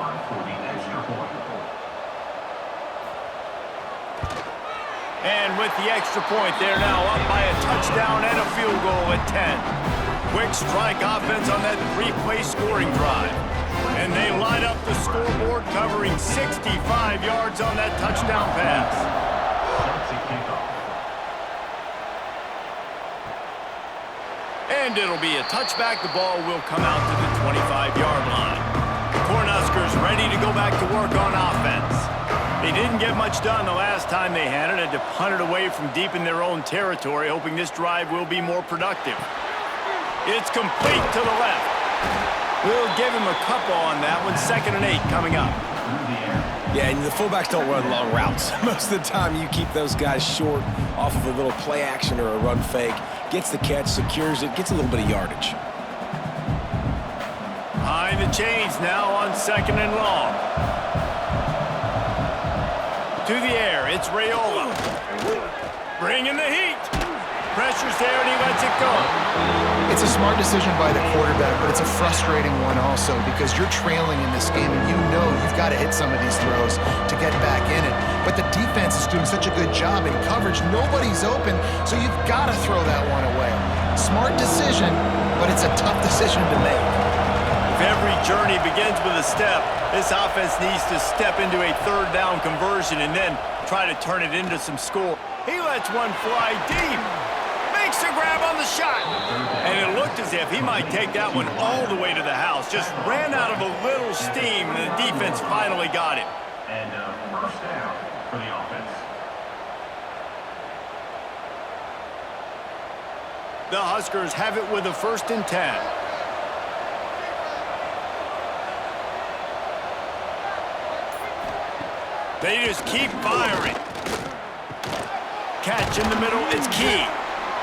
And with the extra point, they're now up by a touchdown and a field goal at 10. Quick strike offense on that three-play scoring drive. And they line up the scoreboard, covering 65 yards on that touchdown pass. And it'll be a touchback. The ball will come out to the 25-yard line. The Cornhuskers ready to go back to work on offense. They didn't get much done the last time they had it. Had to punt it away from deep in their own territory, hoping this drive will be more productive. It's complete to the left. We'll give him a couple on that one. 2nd and 8 coming up. Yeah, and the fullbacks don't run long routes. Most of the time you keep those guys short off of a little play action or a run fake. Gets the catch, secures it, gets a little bit of yardage. Behind the chains now on 2nd and long. To the air, it's Raiola. Bringing the heat. Pressure's there and he lets it go. It's a smart decision by the quarterback, but it's a frustrating one also because you're trailing in this game and you know you've got to hit some of these throws to get back in it. But the defense is doing such a good job in coverage. Nobody's open, so you've got to throw that one away. Smart decision, but it's a tough decision to make. If every journey begins with a step, this offense needs to step into a 3rd down conversion and then try to turn it into some score. He lets one fly deep. Makes a grab on the shot. And it looked as if he might take that one all the way to the house. Just ran out of a little steam, and the defense finally got it. And first down for the offense. The Huskers have it with a 1st and 10. They just keep firing. Catch in the middle, it's key.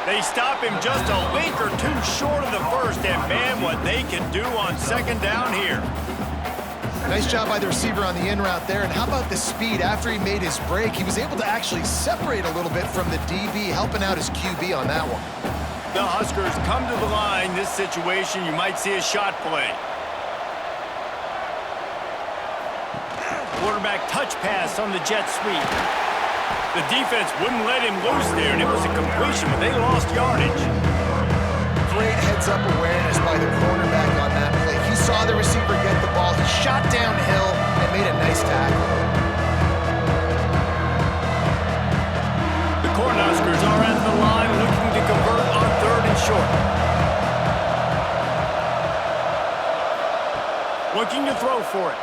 They stop him just a link or two short of the first, and man, what they can do on 2nd down here. Nice job by the receiver on the in route there, and how about the speed? After he made his break, he was able to actually separate a little bit from the DB, helping out his QB on that one. The Huskers come to the line. This situation, you might see a shot play. Quarterback touch pass on the jet sweep. The defense wouldn't let him loose there, and it was a completion, but they lost yardage. Great heads-up awareness by the cornerback on that play. He saw the receiver get the ball. He shot downhill and made a nice tackle. The Cornhuskers are at the line looking to convert on 3rd and short. Looking to throw for it.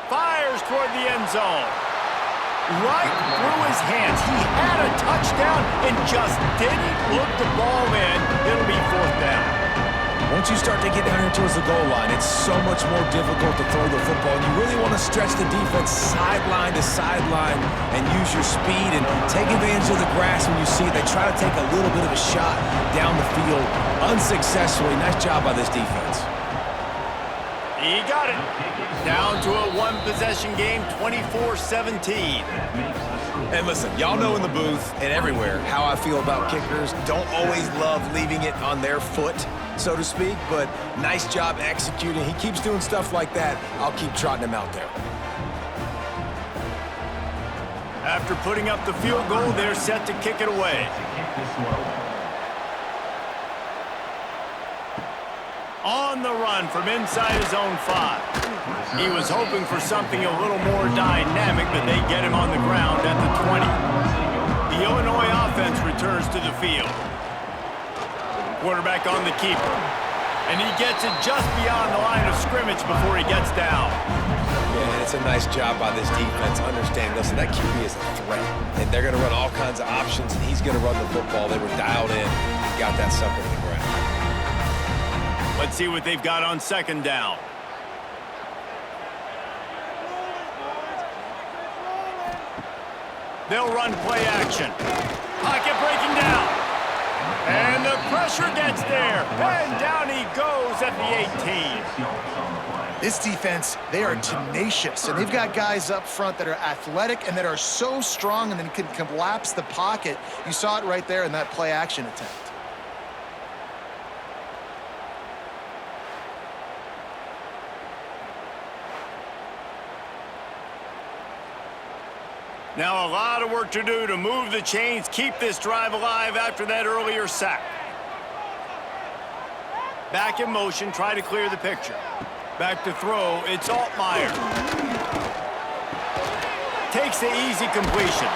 Fires toward the end zone. Right through his hands. He had a touchdown and just didn't look the ball in. It'll be 4th down. Once you start to get down here towards the goal line, it's so much more difficult to throw the football. And you really want to stretch the defense sideline to sideline and use your speed and take advantage of the grass when you see it. They try to take a little bit of a shot down the field unsuccessfully. Nice job by this defense. He got it. Down to a 1-possession game, 24-17. And listen, y'all know in the booth and everywhere how I feel about kickers. Don't always love leaving it on their foot, so to speak, but nice job executing. He keeps doing stuff like that. I'll keep trotting him out there. After putting up the field goal, they're set to kick it away. On the run from inside his own 5. He was hoping for something a little more dynamic, but they get him on the ground at the 20. The Illinois offense returns to the field. Quarterback on the keeper. And he gets it just beyond the line of scrimmage before he gets down. Yeah, and it's a nice job by this defense. Understand, listen, that QB is a threat. And they're going to run all kinds of options, and he's going to run the football. They were dialed in, got that sucker to the ground. Let's see what they've got on 2nd down. They'll run play action. Pocket breaking down. And the pressure gets there. And down he goes at the 18. This defense, they are tenacious, and they've got guys up front that are athletic and that are so strong and then can collapse the pocket. You saw it right there in that play action attempt. Now a lot of work to do to move the chains, keep this drive alive after that earlier sack. Back in motion, try to clear the picture. Back to throw, it's Altmaier. Takes the easy completion.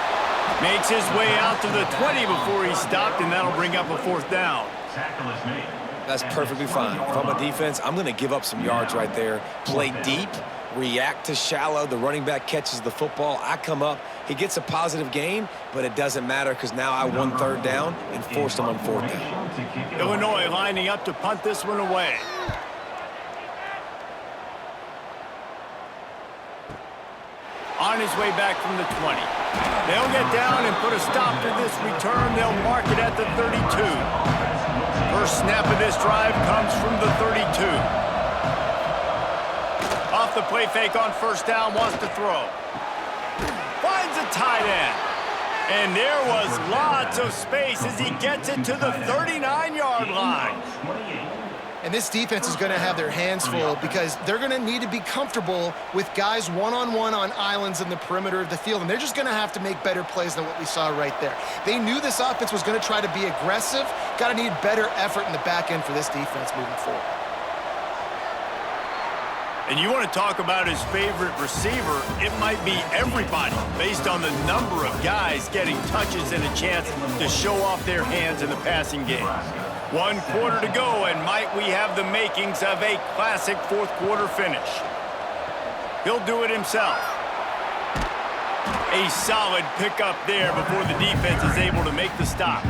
Makes his way out to the 20 before he stopped, and that'll bring up a 4th down. Tackle is made. That's perfectly fine. If I'm a defense, I'm going to give up some yards right there. Play deep, react to shallow. The running back catches the football. I come up. He gets a positive gain, but it doesn't matter because now I won 3rd down and forced him on 4th down. Illinois lining up to punt this one away. On his way back from the 20. They'll get down and put a stop to this return. They'll mark it at the 32. First snap of this drive comes from the 32. Off the play fake on 1st down, wants to throw. Finds a tight end. And there was lots of space as he gets it to the 39-yard line. And this defense is going to have their hands full because they're going to need to be comfortable with guys one-on-one on islands in the perimeter of the field. And they're just going to have to make better plays than what we saw right there. They knew this offense was going to try to be aggressive. Got to need better effort in the back end for this defense moving forward. And you want to talk about his favorite receiver, it might be everybody based on the number of guys getting touches and a chance to show off their hands in the passing game. 1 quarter to go, and might we have the makings of a classic 4th quarter finish. He'll do it himself. A solid pickup there before the defense is able to make the stop.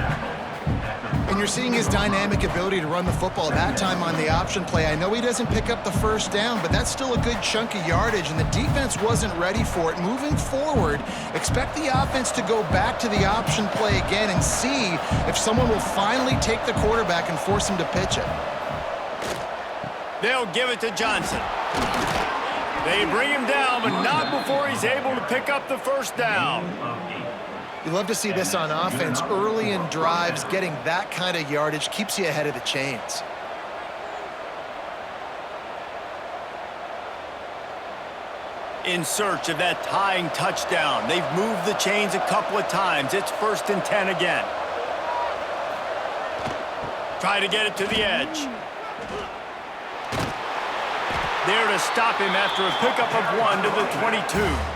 And you're seeing his dynamic ability to run the football that time on the option play. I know he doesn't pick up the 1st down, but that's still a good chunk of yardage, and the defense wasn't ready for it. Moving forward, expect the offense to go back to the option play again and see if someone will finally take the quarterback and force him to pitch it. They'll give it to Johnson. They bring him down, but not before he's able to pick up the 1st down. You love to see this on offense. Early in drives, getting that kind of yardage keeps you ahead of the chains. In search of that tying touchdown. They've moved the chains a couple of times. It's 1st and 10 again. Try to get it to the edge. There to stop him after a pickup of 1 to the 22.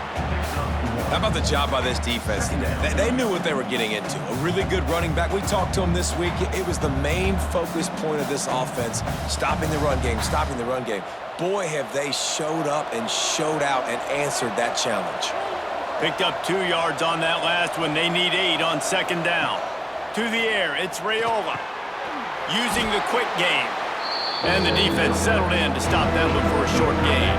How about the job by this defense today? They knew what they were getting into. A really good running back. We talked to him this week. It was the main focus point of this offense, stopping the run game, stopping the run game. Boy, have they showed up and showed out and answered that challenge. Picked up 2 yards on that last one. They need 8 on 2nd down. To the air, it's Raiola. Using the quick game. And the defense settled in to stop them before a short gain.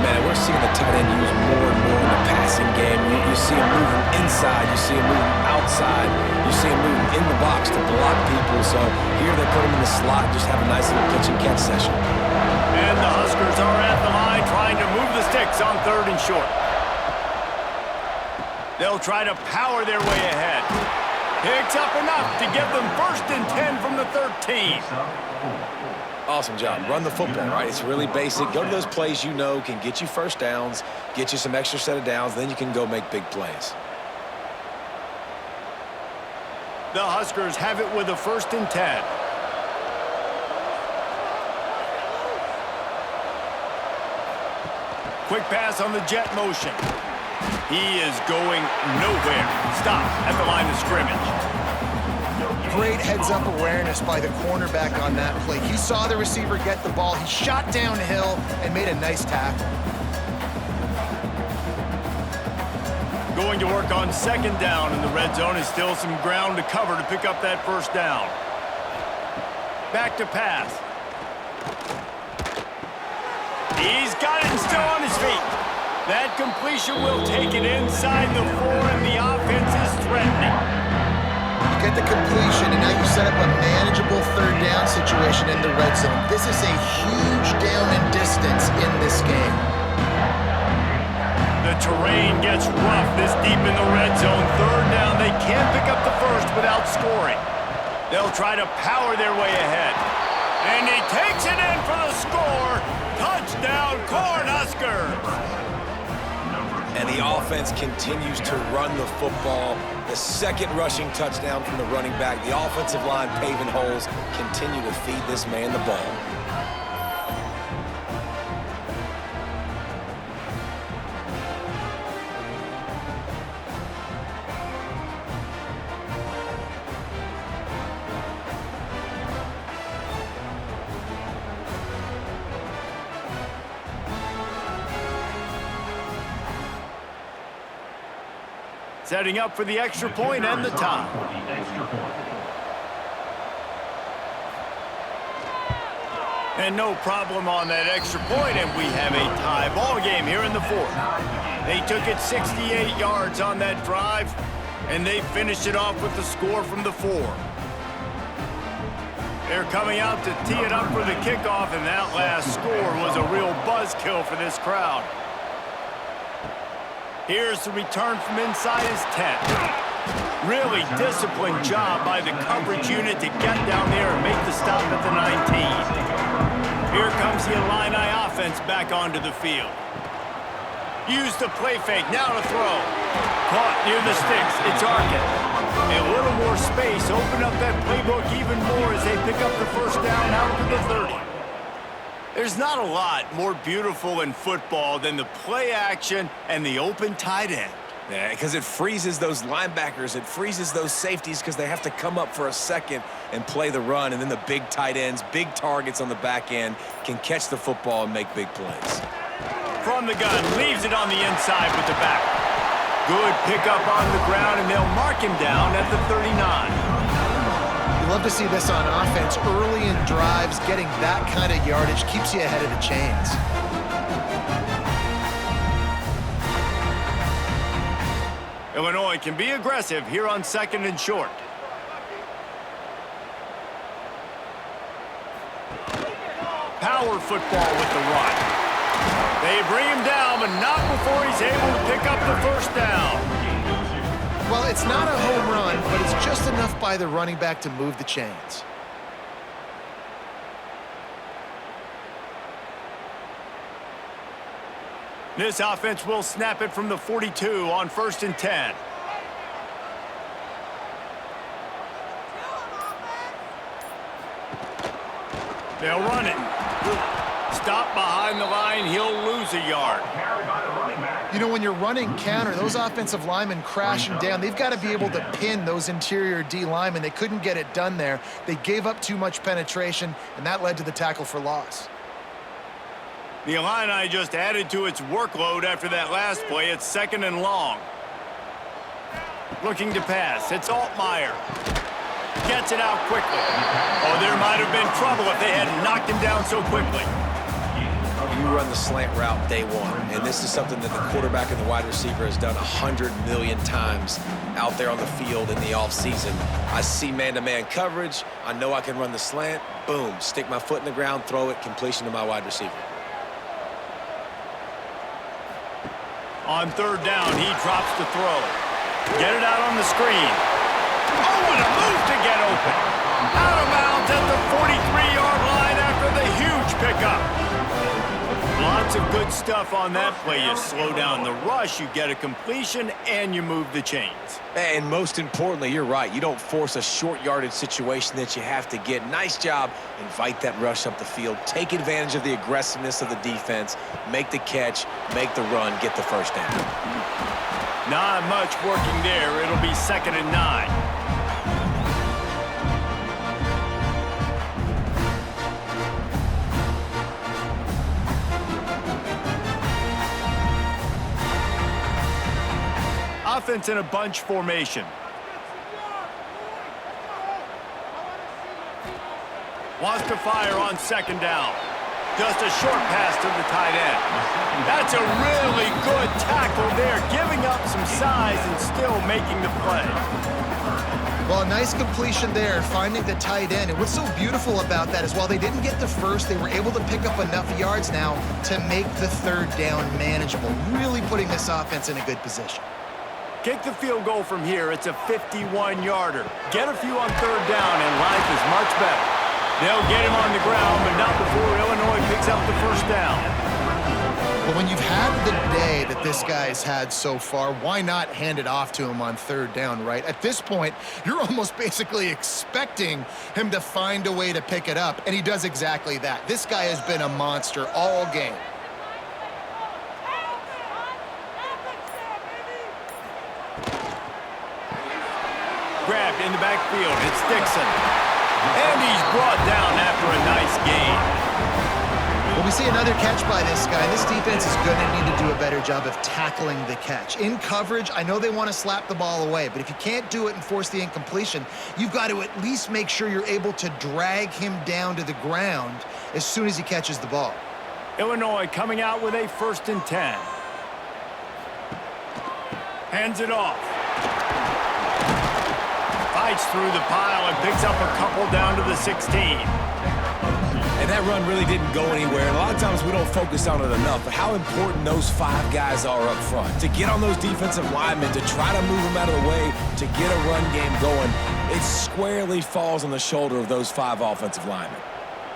Man, we're seeing the tight end used more and more in the passing game. You see him moving inside. You see him moving outside. You see him moving in the box to block people. So here they put him in the slot, just have a nice little pitch and catch session. And the Huskers are at the line trying to move the sticks on 3rd and short. They'll try to power their way ahead. Picks up enough to give them 1st and 10 from the 13. Awesome job. Run the football, right? It's really basic. Go to those plays you know can get you 1st downs, get you some extra set of downs, then you can go make big plays. The Huskers have it with a 1st and 10. Quick pass on the jet motion. He is going nowhere. Stop at the line of scrimmage. Great heads-up awareness by the cornerback on that play. He saw the receiver get the ball. He shot downhill and made a nice tackle. Going to work on 2nd down in the red zone. Is still some ground to cover to pick up that 1st down. Back to pass. He's got it and still on his feet. That completion will take it inside the 4, and the offense is threatening. Get the completion, and now you set up a manageable 3rd down situation in the red zone. This is a huge down in distance in this game. The terrain gets rough this deep in the red zone. 3rd down, they can't pick up the 1st without scoring. They'll try to power their way ahead. And he takes it in for the score. Touchdown, Cornhuskers! And the offense continues to run the football. The second rushing touchdown from the running back. The offensive line paving holes. Continue to feed this man the ball. Setting up for the extra point and the tie. And no problem on that extra point, and we have a tie ball game here in the fourth. They took it 68 yards on that drive, and they finished it off with the score from the 4. They're coming out to tee it up for the kickoff, and that last score was a real buzzkill for this crowd. Here's the return from inside his 10. Really disciplined job by the coverage unit to get down there and make the stop at the 19. Here comes the Illini offense back onto the field. Use the play fake, now to throw. Caught near the sticks, it's Arkin. A little more space, open up that playbook even more as they pick up the first down out to the 30. There's not a lot more beautiful in football than the play action and the open tight end. Yeah, because it freezes those linebackers. It freezes those safeties because they have to come up for a second and play the run. And then the big tight ends, big targets on the back end can catch the football and make big plays. From the gun, leaves it on the inside with the back. Good pickup on the ground, and they'll mark him down at the 39. You love to see this on offense. Early in drives, getting that kind of yardage keeps you ahead of the chains. Illinois can be aggressive here on 2nd and short. Power football with the run. They bring him down, but not before he's able to pick up the first down. Well, it's not a home run, but it's just enough by the running back to move the chains. This offense will snap it from the 42 on 1st and 10. They'll run it. Stop behind the line, he'll lose a yard. You know, when you're running counter, those offensive linemen crashing down, they've got to be able to pin those interior D linemen. They couldn't get it done there. They gave up too much penetration, and that led to the tackle for loss. The Illini just added to its workload after that last play. It's 2nd and long. Looking to pass. It's Altmaier. Gets it out quickly. Oh, there might have been trouble if they hadn't knocked him down so quickly. You run the slant route day one, and this is something that the quarterback and the wide receiver has done 100 million times out there on the field in the offseason. I see man-to-man coverage. I know I can run the slant. Boom, stick my foot in the ground, throw it, completion to my wide receiver. On 3rd down, he drops the throw. Get it out on the screen. Oh, what a move to get open. Out of bounds at the 43-yard line after the huge pickup. Lots of good stuff on that play. You slow down the rush, you get a completion, and you move the chains. And most importantly, you're right. You don't force a short yardage situation that you have to get. Nice job. Invite that rush up the field. Take advantage of the aggressiveness of the defense. Make the catch, make the run, get the first down. Not much working there. It'll be 2nd and 9. Offense in a bunch formation. Wants to fire on 2nd down. Just a short pass to the tight end. That's a really good tackle there, giving up some size and still making the play. Well, a nice completion there, finding the tight end. And what's so beautiful about that is while they didn't get the first, they were able to pick up enough yards now to make the 3rd down manageable, really putting this offense in a good position. Kick the field goal from here. It's a 51-yarder. Get a few on 3rd down, and life is much better. They'll get him on the ground, but not before Illinois picks up the first down. But when you've had the day that this guy's had so far, why not hand it off to him on third down, right? At this point, you're almost basically expecting him to find a way to pick it up, and he does exactly that. This guy has been a monster all game. Grabbed in the backfield. It's Dixon. And he's brought down after a nice gain. Well, we see another catch by this guy. This defense is going to need to do a better job of tackling the catch. In coverage, I know they want to slap the ball away, but if you can't do it and force the incompletion, you've got to at least make sure you're able to drag him down to the ground as soon as he catches the ball. Illinois coming out with a 1st and 10. Hands it off. Fights through the pile and picks up a couple down to the 16. And that run really didn't go anywhere. And a lot of times we don't focus on it enough, but how important those 5 guys are up front. To get on those defensive linemen, to try to move them out of the way, to get a run game going, it squarely falls on the shoulder of those 5 offensive linemen.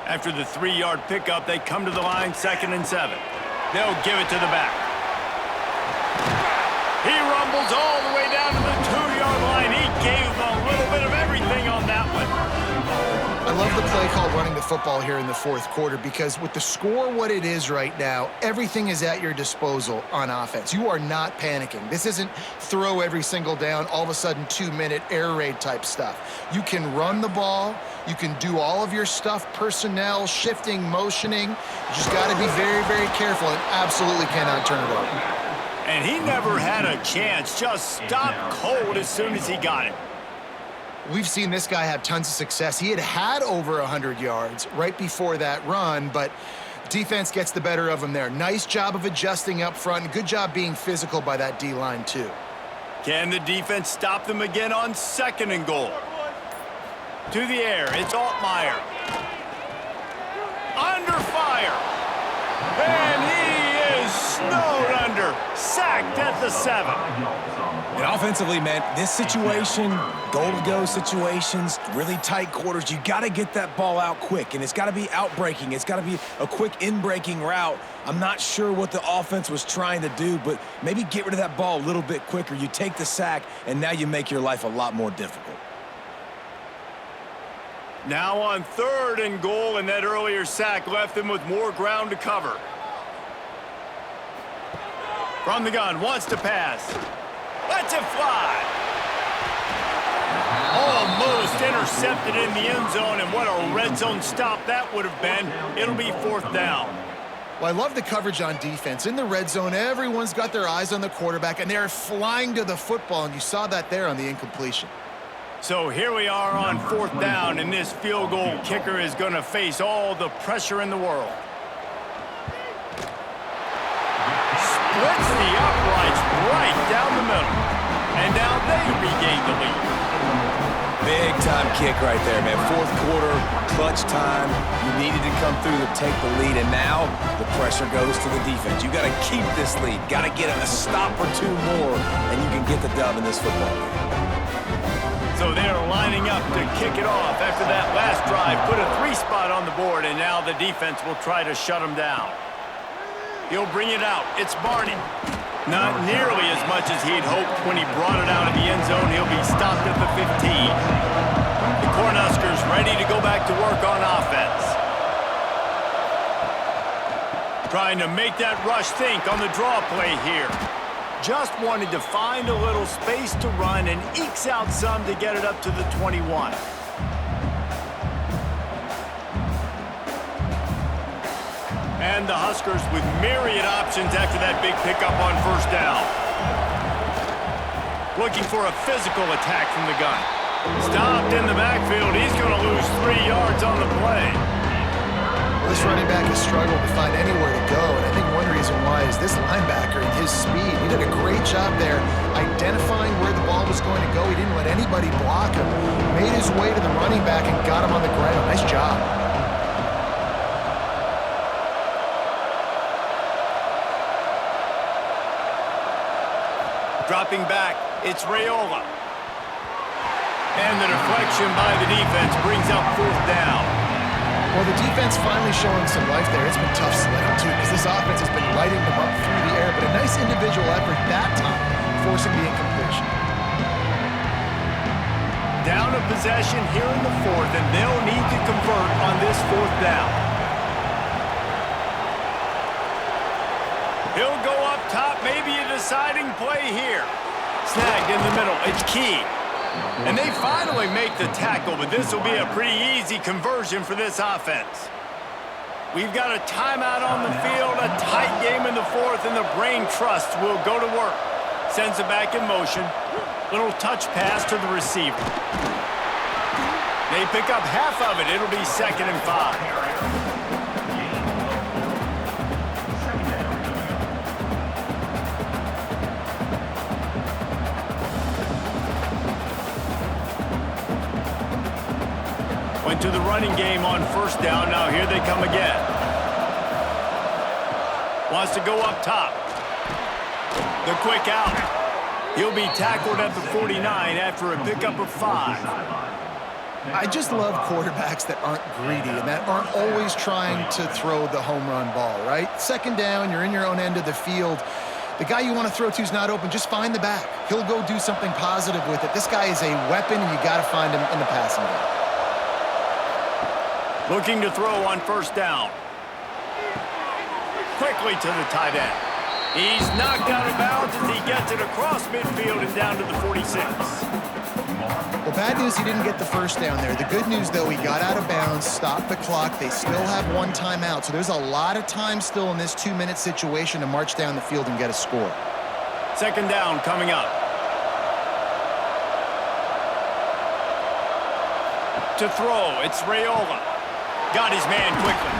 After the 3-yard pickup, they come to the line 2nd and 7. They'll give it to the back. He rumbles all the way down to the 2-yard line. He gave a little bit of everything on that one. I love the play call running the football here in the 4th quarter because with the score what it is right now, everything is at your disposal on offense. You are not panicking. This isn't throw every single down, all of a sudden 2-minute air raid type stuff. You can run the ball. You can do all of your stuff, personnel, shifting, motioning. You just got to be very, very careful and absolutely cannot turn it over. And he never had a chance. Just stopped cold as soon as he got it. We've seen this guy have tons of success. He had over 100 yards right before that run, but defense gets the better of him there. Nice job of adjusting up front, and good job being physical by that D-line too. Can the defense stop them again on 2nd and goal? To the air, it's Altmaier. Under fire. And he is snowed under. Sacked at the 7. And offensively, man, this situation, goal-to-go situations, really tight quarters, you got to get that ball out quick, and it's got to be out-breaking. It's got to be a quick in-breaking route. I'm not sure what the offense was trying to do, but maybe get rid of that ball a little bit quicker. You take the sack, and now you make your life a lot more difficult. Now on 3rd and goal, and that earlier sack left them with more ground to cover. From the gun, wants to pass. Lets it fly. Almost intercepted in the end zone, and what a red zone stop that would have been. It'll be 4th down. Well, I love the coverage on defense. In the red zone, everyone's got their eyes on the quarterback, and they're flying to the football, and you saw that there on the incompletion. So here we are on 4th down, and this field goal kicker is going to face all the pressure in the world. Splits the uprights right down the middle. And now they regain the lead. Big-time kick right there, man. 4th quarter, clutch time. You needed to come through to take the lead, and now the pressure goes to the defense. You got to keep this lead. Got to get a stop or 2 more, and you can get the dub in this football game. So they're lining up to kick it off after that last drive. Put a 3 spot on the board, and now the defense will try to shut them down. He'll bring it out. It's Barney. Not nearly as much as he'd hoped when he brought it out of the end zone. He'll be stopped at the 15. The Cornhuskers ready to go back to work on offense. Trying to make that rush think on the draw play here. Just wanted to find a little space to run and ekes out some to get it up to the 21. And the Huskers with myriad options after that big pickup on 1st down. Looking for a physical attack from the gun. Stopped in the backfield. He's going to lose 3 yards on the play. This running back has struggled to find anywhere to go, and I think one reason why is this linebacker and his speed. He did a great job there identifying where the ball was going to go. He didn't let anybody block him. Made his way to the running back and got him on the ground. Nice job. Dropping back, it's Raiola. And the deflection by the defense brings up 4th down. Well, the defense finally showing some life there. It's been tough sledding, too, because this offense has been lighting them up through the air. But a nice individual effort that time, forcing the incompletion. Down a possession here in the fourth, and they'll need to convert on this fourth down. He'll go up top, maybe a deciding play here. Snagged in the middle, it's key. And they finally make the tackle, but this will be a pretty easy conversion for this offense. We've got a timeout on the field, a tight game in the fourth, and the brain trust will go to work. Sends it back in motion. Little touch pass to the receiver. They pick up half of it. It'll be 2nd and 5. Went to the running game on 1st down. Now here they come again. Wants to go up top. The quick out. He'll be tackled at the 49 after a pickup of 5. I just love quarterbacks that aren't greedy and that aren't always trying to throw the home run ball, right? 2nd down, you're in your own end of the field. The guy you want to throw to is not open. Just find the back. He'll go do something positive with it. This guy is a weapon, and you got to find him in the passing game. Looking to throw on 1st down. Quickly to the tight end. He's knocked out of bounds as he gets it across midfield and down to the 46. Well, bad news, he didn't get the 1st down there. The good news, though, he got out of bounds, stopped the clock. They still have 1 timeout, so there's a lot of time still in this 2-minute situation to march down the field and get a score. 2nd down coming up. To throw, it's Raiola. Got his man quickly.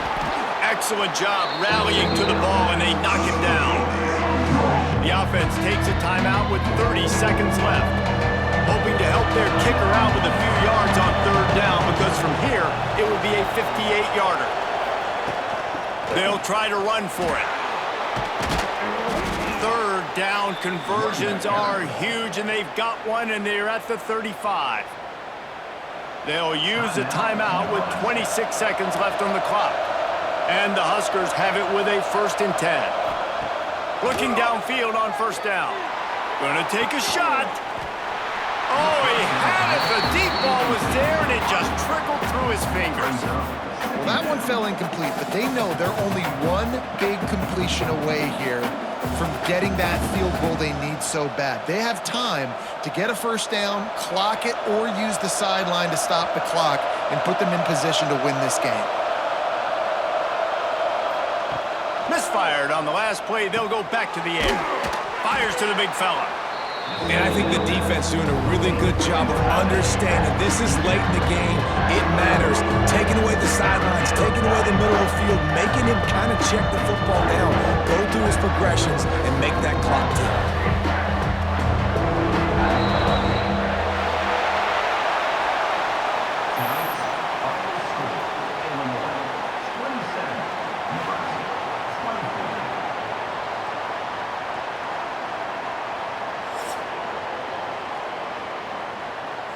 Excellent job rallying to the ball, and they knock him down. The offense takes a timeout with 30 seconds left, hoping to help their kicker out with a few yards on 3rd down, because from here, it would be a 58-yarder. They'll try to run for it. 3rd down conversions are huge, and they've got one, and they're at the 35. They'll use a timeout with 26 seconds left on the clock. And the Huskers have it with a 1st and 10. Looking downfield on 1st down. Gonna take a shot. Oh, he had it. The deep ball was there, and it just trickled through his fingers. Well, that one fell incomplete, but they know they're only one big completion away here from getting that field goal they need so bad. They have time to get a 1st down, clock it, or use the sideline to stop the clock and put them in position to win this game. Misfired on the last play. They'll go back to the air. Fires to the big fella. And I think the defense doing a really good job of understanding this is late in the game. It matters. Taking away the sidelines, taking away the middle of the field, making him kind of check the football down, go through his progressions, and make that clock tick.